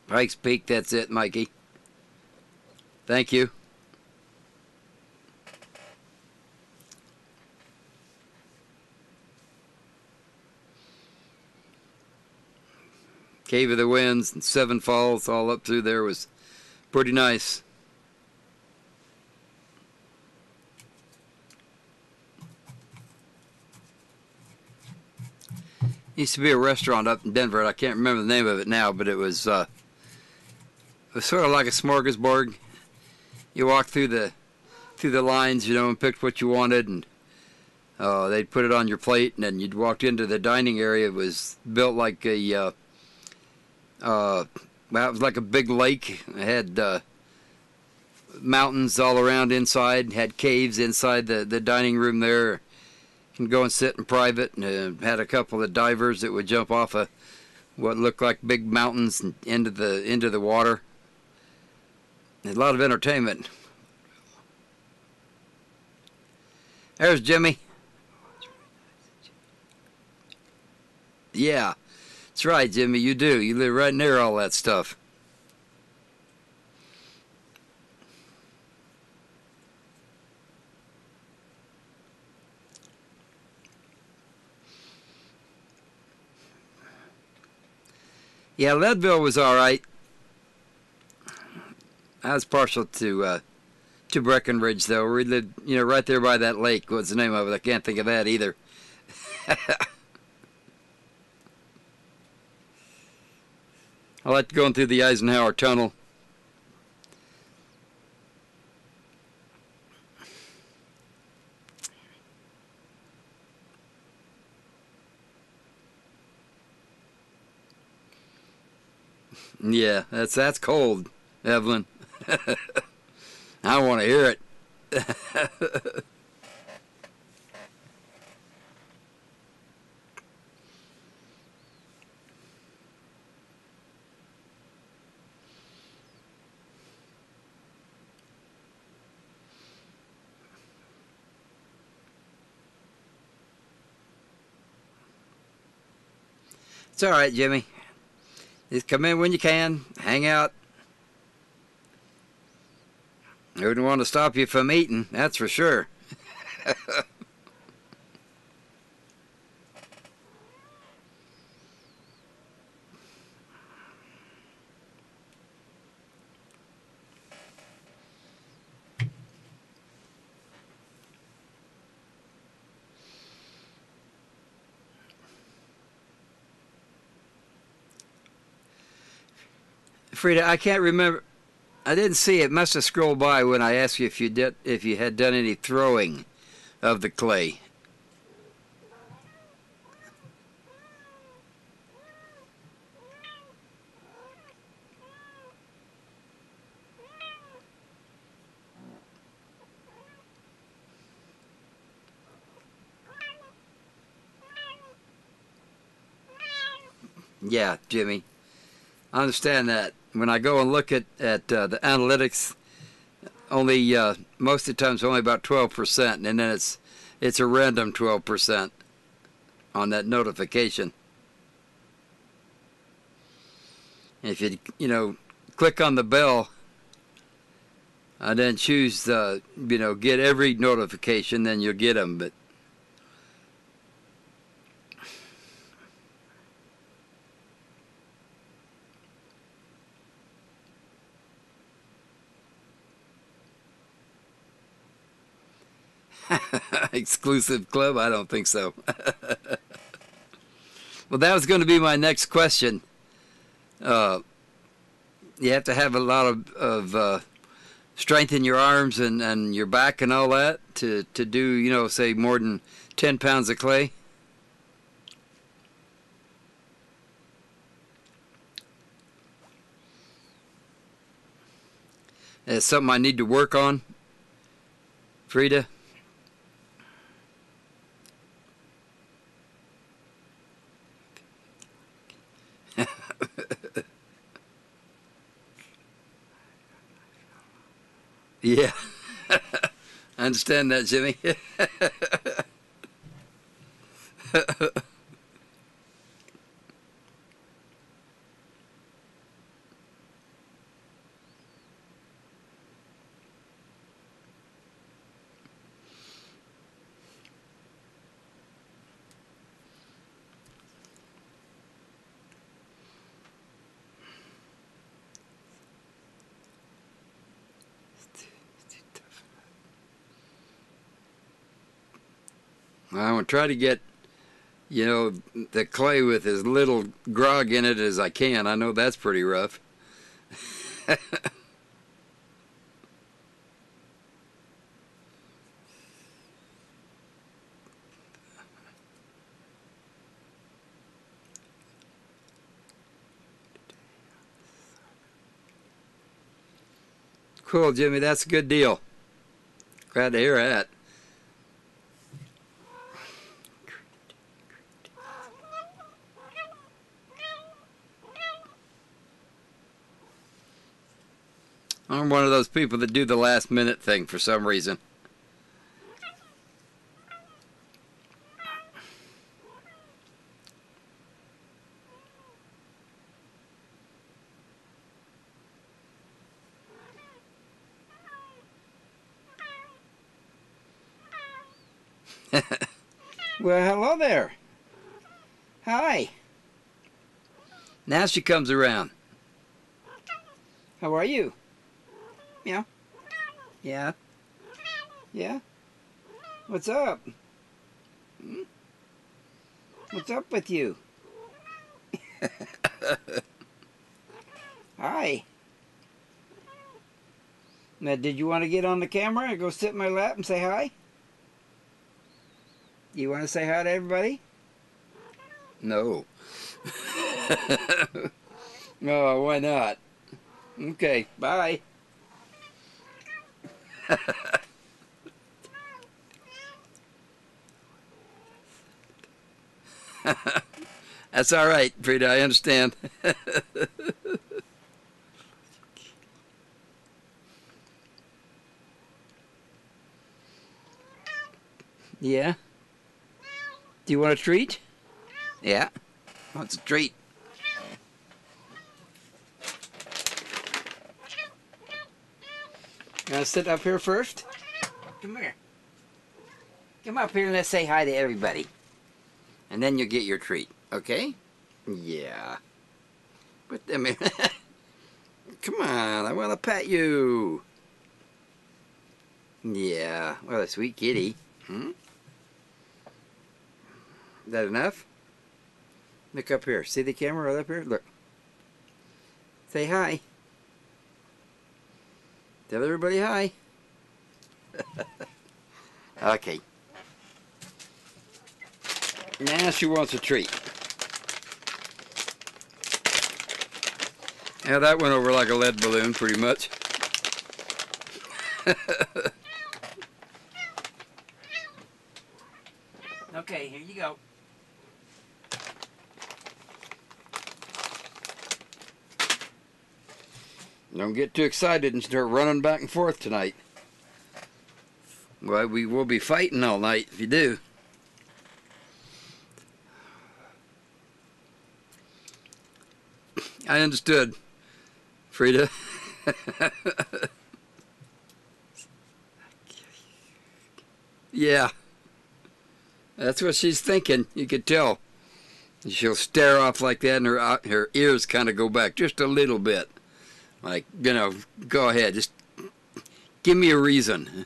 Pikes Peak, that's it, Mikey. Thank you. Cave of the Winds and Seven Falls all up through there was pretty nice. Used to be a restaurant up in Denver. I can't remember the name of it now, but it was sort of like a smorgasbord. You walked through the lines, and picked what you wanted, and they'd put it on your plate, and then you'd walk into the dining area. It was built like a well, it was like a big lake. It had mountains all around inside. It had caves inside the dining room there. You can go and sit in private, and had a couple of divers that would jump off of what looked like big mountains and into the water. There's a lot of entertainment. There's Jimmy. Yeah. That's right, Jimmy, you do. You live right near all that stuff. Yeah, Leadville was all right. I was partial to Breckenridge, though. We lived, right there by that lake. What's the name of it? I can't think of that either. I like going through the Eisenhower Tunnel. Yeah, that's cold, Evelyn. I want to hear it. It's all right, Jimmy. Just come in when you can, hang out. I wouldn't want to stop you from eating, that's for sure. Frida, I can't remember. I didn't see it. Must have scrolled by when I asked you if you had done any throwing of the clay. Yeah, Jimmy. I understand that. When I go and look at the analytics, only most of the time it's only about 12%, and then it's a random 12% on that notification. If you click on the bell and then choose get every notification, then you'll get them. But exclusive club? I don't think so. Well, that was going to be my next question. You have to have a lot of strength in your arms and your back and all that to do, say more than 10 pounds of clay. It's something I need to work on, Frida. Yeah, I understand that, Jimmy. I want to try to get, the clay with as little grog in it as I can. I know that's pretty rough. Cool, Jimmy. That's a good deal. Glad to hear that. I'm one of those people that do the last minute thing for some reason. Well, hello there. Hi. Now she comes around. How are you? Meow. Yeah. Yeah. What's up? Hmm? What's up with you? Hi. Now, did you want to get on the camera and go sit in my lap and say hi? You want to say hi to everybody? No. Oh, why not? Okay, bye. That's all right, Frida, I understand. Yeah? Do you want a treat? Yeah? What's a treat? You want to sit up here first? Come here. Come up here and let's say hi to everybody. And then you'll get your treat, okay? Yeah. Put them in. Come on, I want to pet you. Yeah, well, a sweet kitty. Hmm? Is that enough? Look up here. See the camera right up here? Look. Say hi. Tell everybody hi. Okay. Now she wants a treat. Yeah, that went over like a lead balloon, pretty much. Okay, here you go. Don't get too excited and start running back and forth tonight. Well, we will be fighting all night if you do. I understood, Frida. Yeah, that's what she's thinking. You could tell. She'll stare off like that, and her ears kind of go back just a little bit. Like, you know, go ahead, just give me a reason.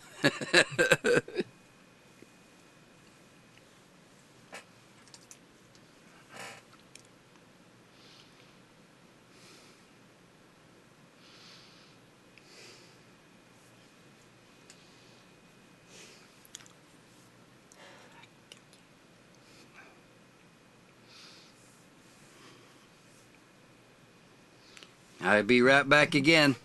I'll be right back again.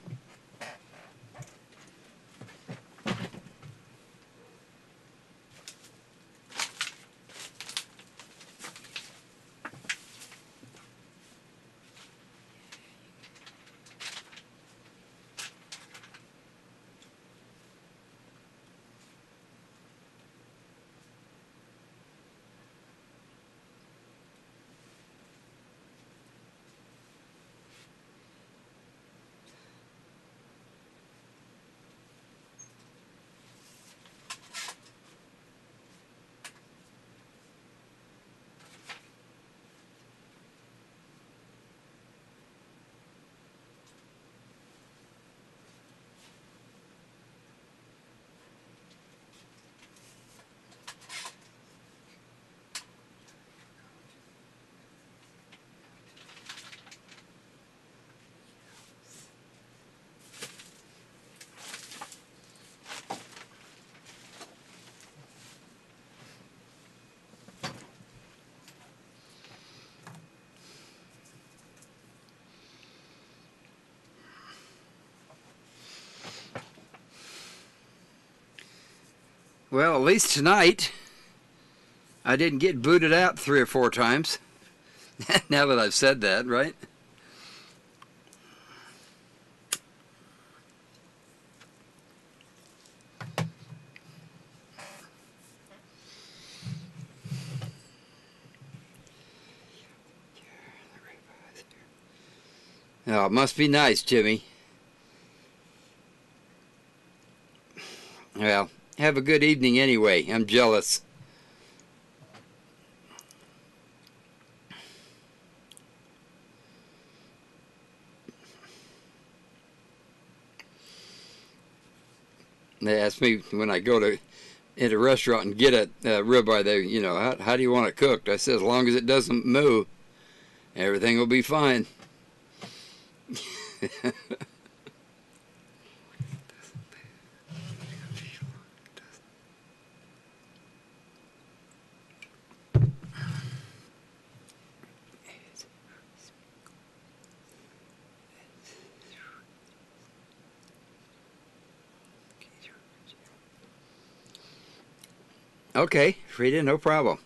Well, at least tonight, I didn't get booted out 3 or 4 times. Now that I've said that, right? Oh, it must be nice, Jimmy. Well, have a good evening anyway. I'm jealous. They ask me when I go to in a restaurant and get a ribeye, they, you know, how do you want it cooked? I said, as long as it doesn't move, everything will be fine. Okay, Frida, no problem.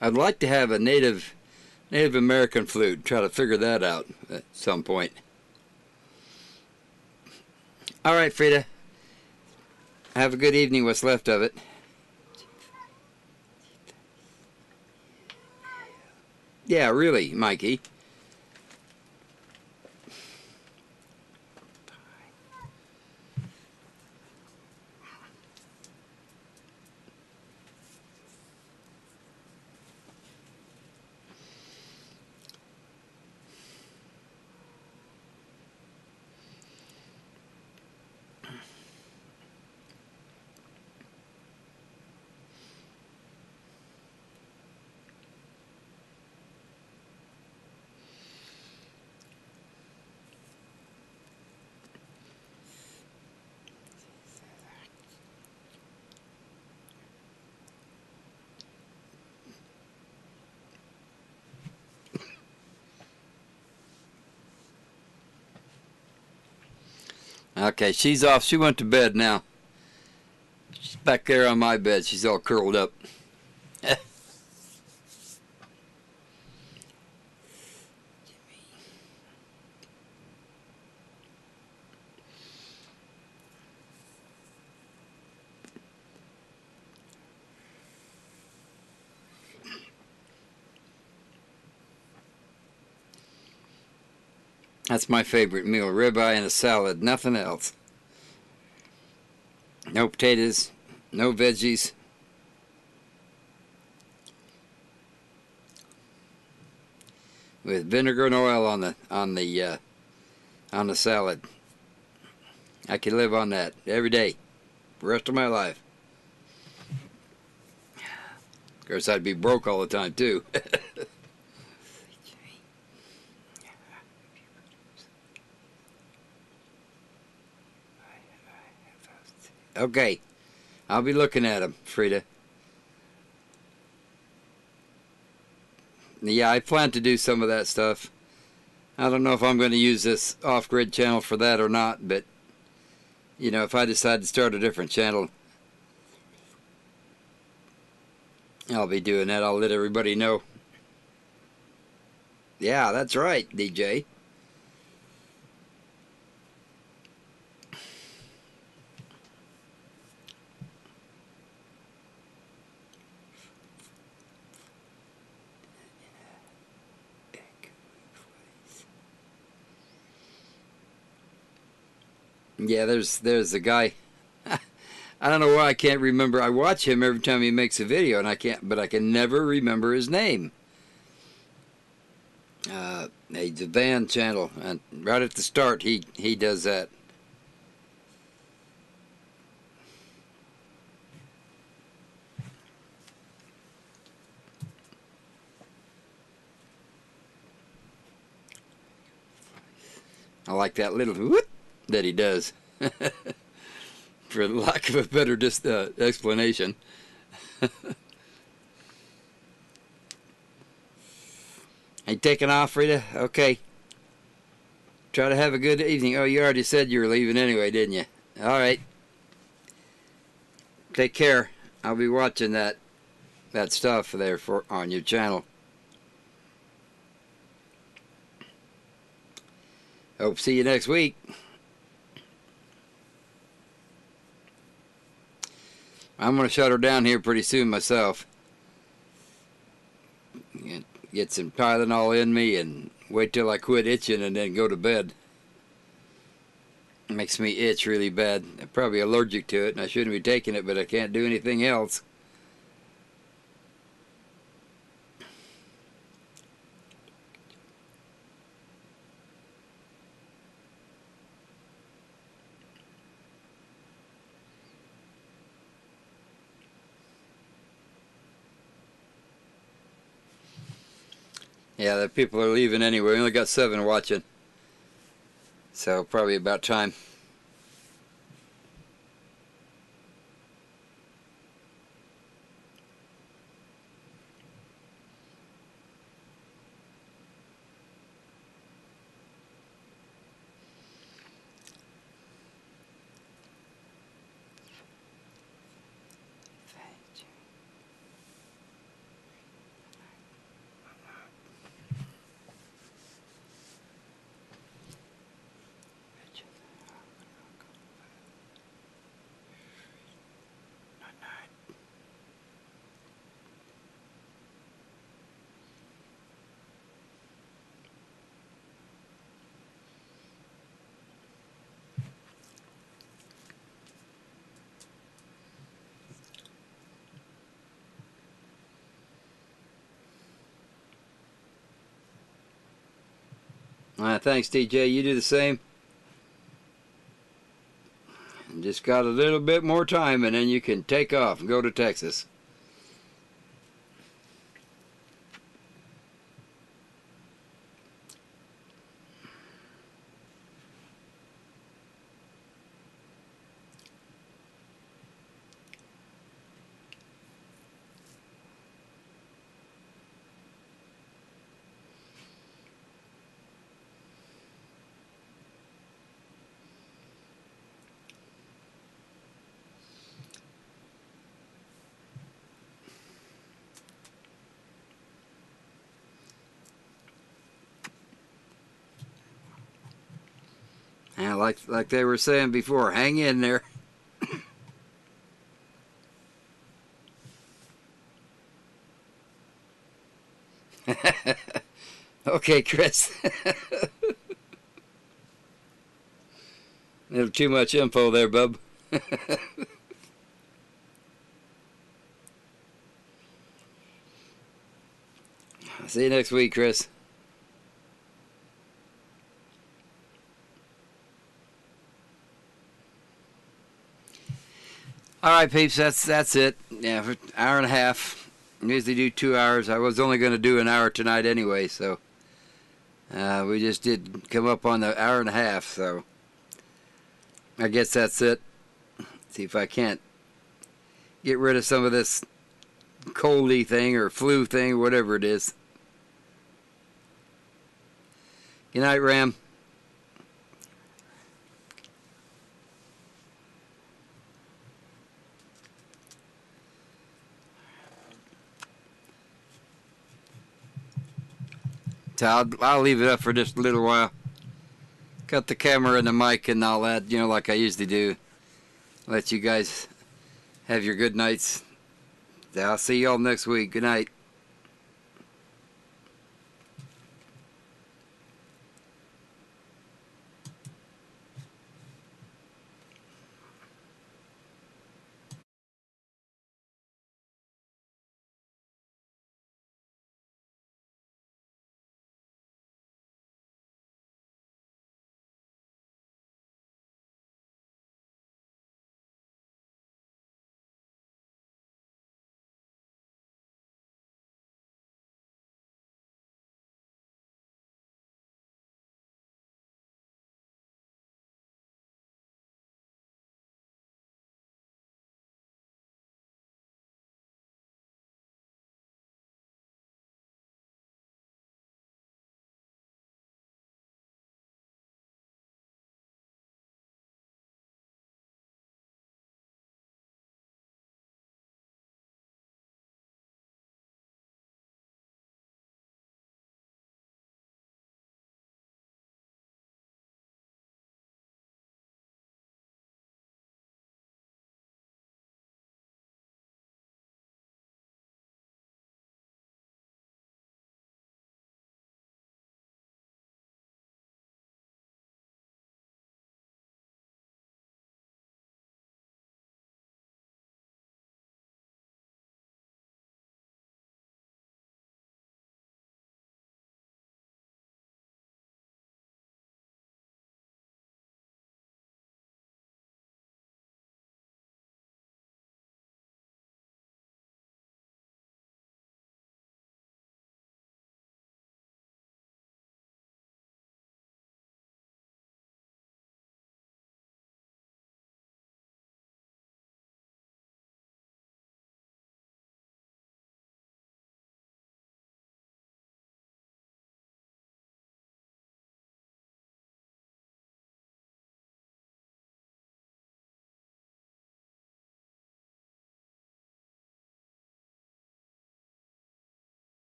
I'd like to have a Native American flute. Try to figure that out at some point. All right, Frida. Have a good evening, what's left of it. Yeah, really, Mikey. Okay, she's off. She went to bed now. She's back there on my bed. She's all curled up. That's my favorite meal, ribeye and a salad, nothing else. No potatoes, no veggies. With vinegar and oil on the salad. I could live on that every day, the rest of my life. Of course, I'd be broke all the time too. Okay, I'll be looking at them, Frida. Yeah, I plan to do some of that stuff. I don't know if I'm going to use this off-grid channel for that or not, but, you know, if I decide to start a different channel, I'll be doing that. I'll let everybody know. Yeah, that's right, DJ. Yeah, there's a guy. I don't know why I can't remember. I watch him every time he makes a video, and I can never remember his name. He's a band channel, and right at the start, he does that. I like that little whoop that he does, for lack of a better explanation. Are you taking off, Rita? Okay. Try to have a good evening. Oh, you already said you were leaving anyway, didn't you? All right. Take care. I'll be watching that stuff there on your channel. Hope to see you next week. I'm going to shut her down here pretty soon myself. Get some Tylenol in me and wait till I quit itching and then go to bed. It makes me itch really bad. I'm probably allergic to it, and I shouldn't be taking it, but I can't do anything else. Yeah, the people are leaving anyway. We only got 7 watching. So probably about time. Thanks, TJ. You do the same. And just got a little bit more time, and then you can take off and go to Texas. And like they were saying before, hang in there. Okay, Chris. A little too much info there, bub. See you next week, Chris. All right, peeps. That's it. Yeah, for an hour and a half. I usually do 2 hours. I was only going to do an hour tonight anyway, so we just did come up on the hour and a half. So I guess that's it. See if I can't get rid of some of this coldy thing or flu thing, whatever it is. Good night, Ram. So I'll leave it up for just a little while. Cut the camera and the mic and all that, you know, like I usually do. Let you guys have your good nights. I'll see y'all next week. Good night.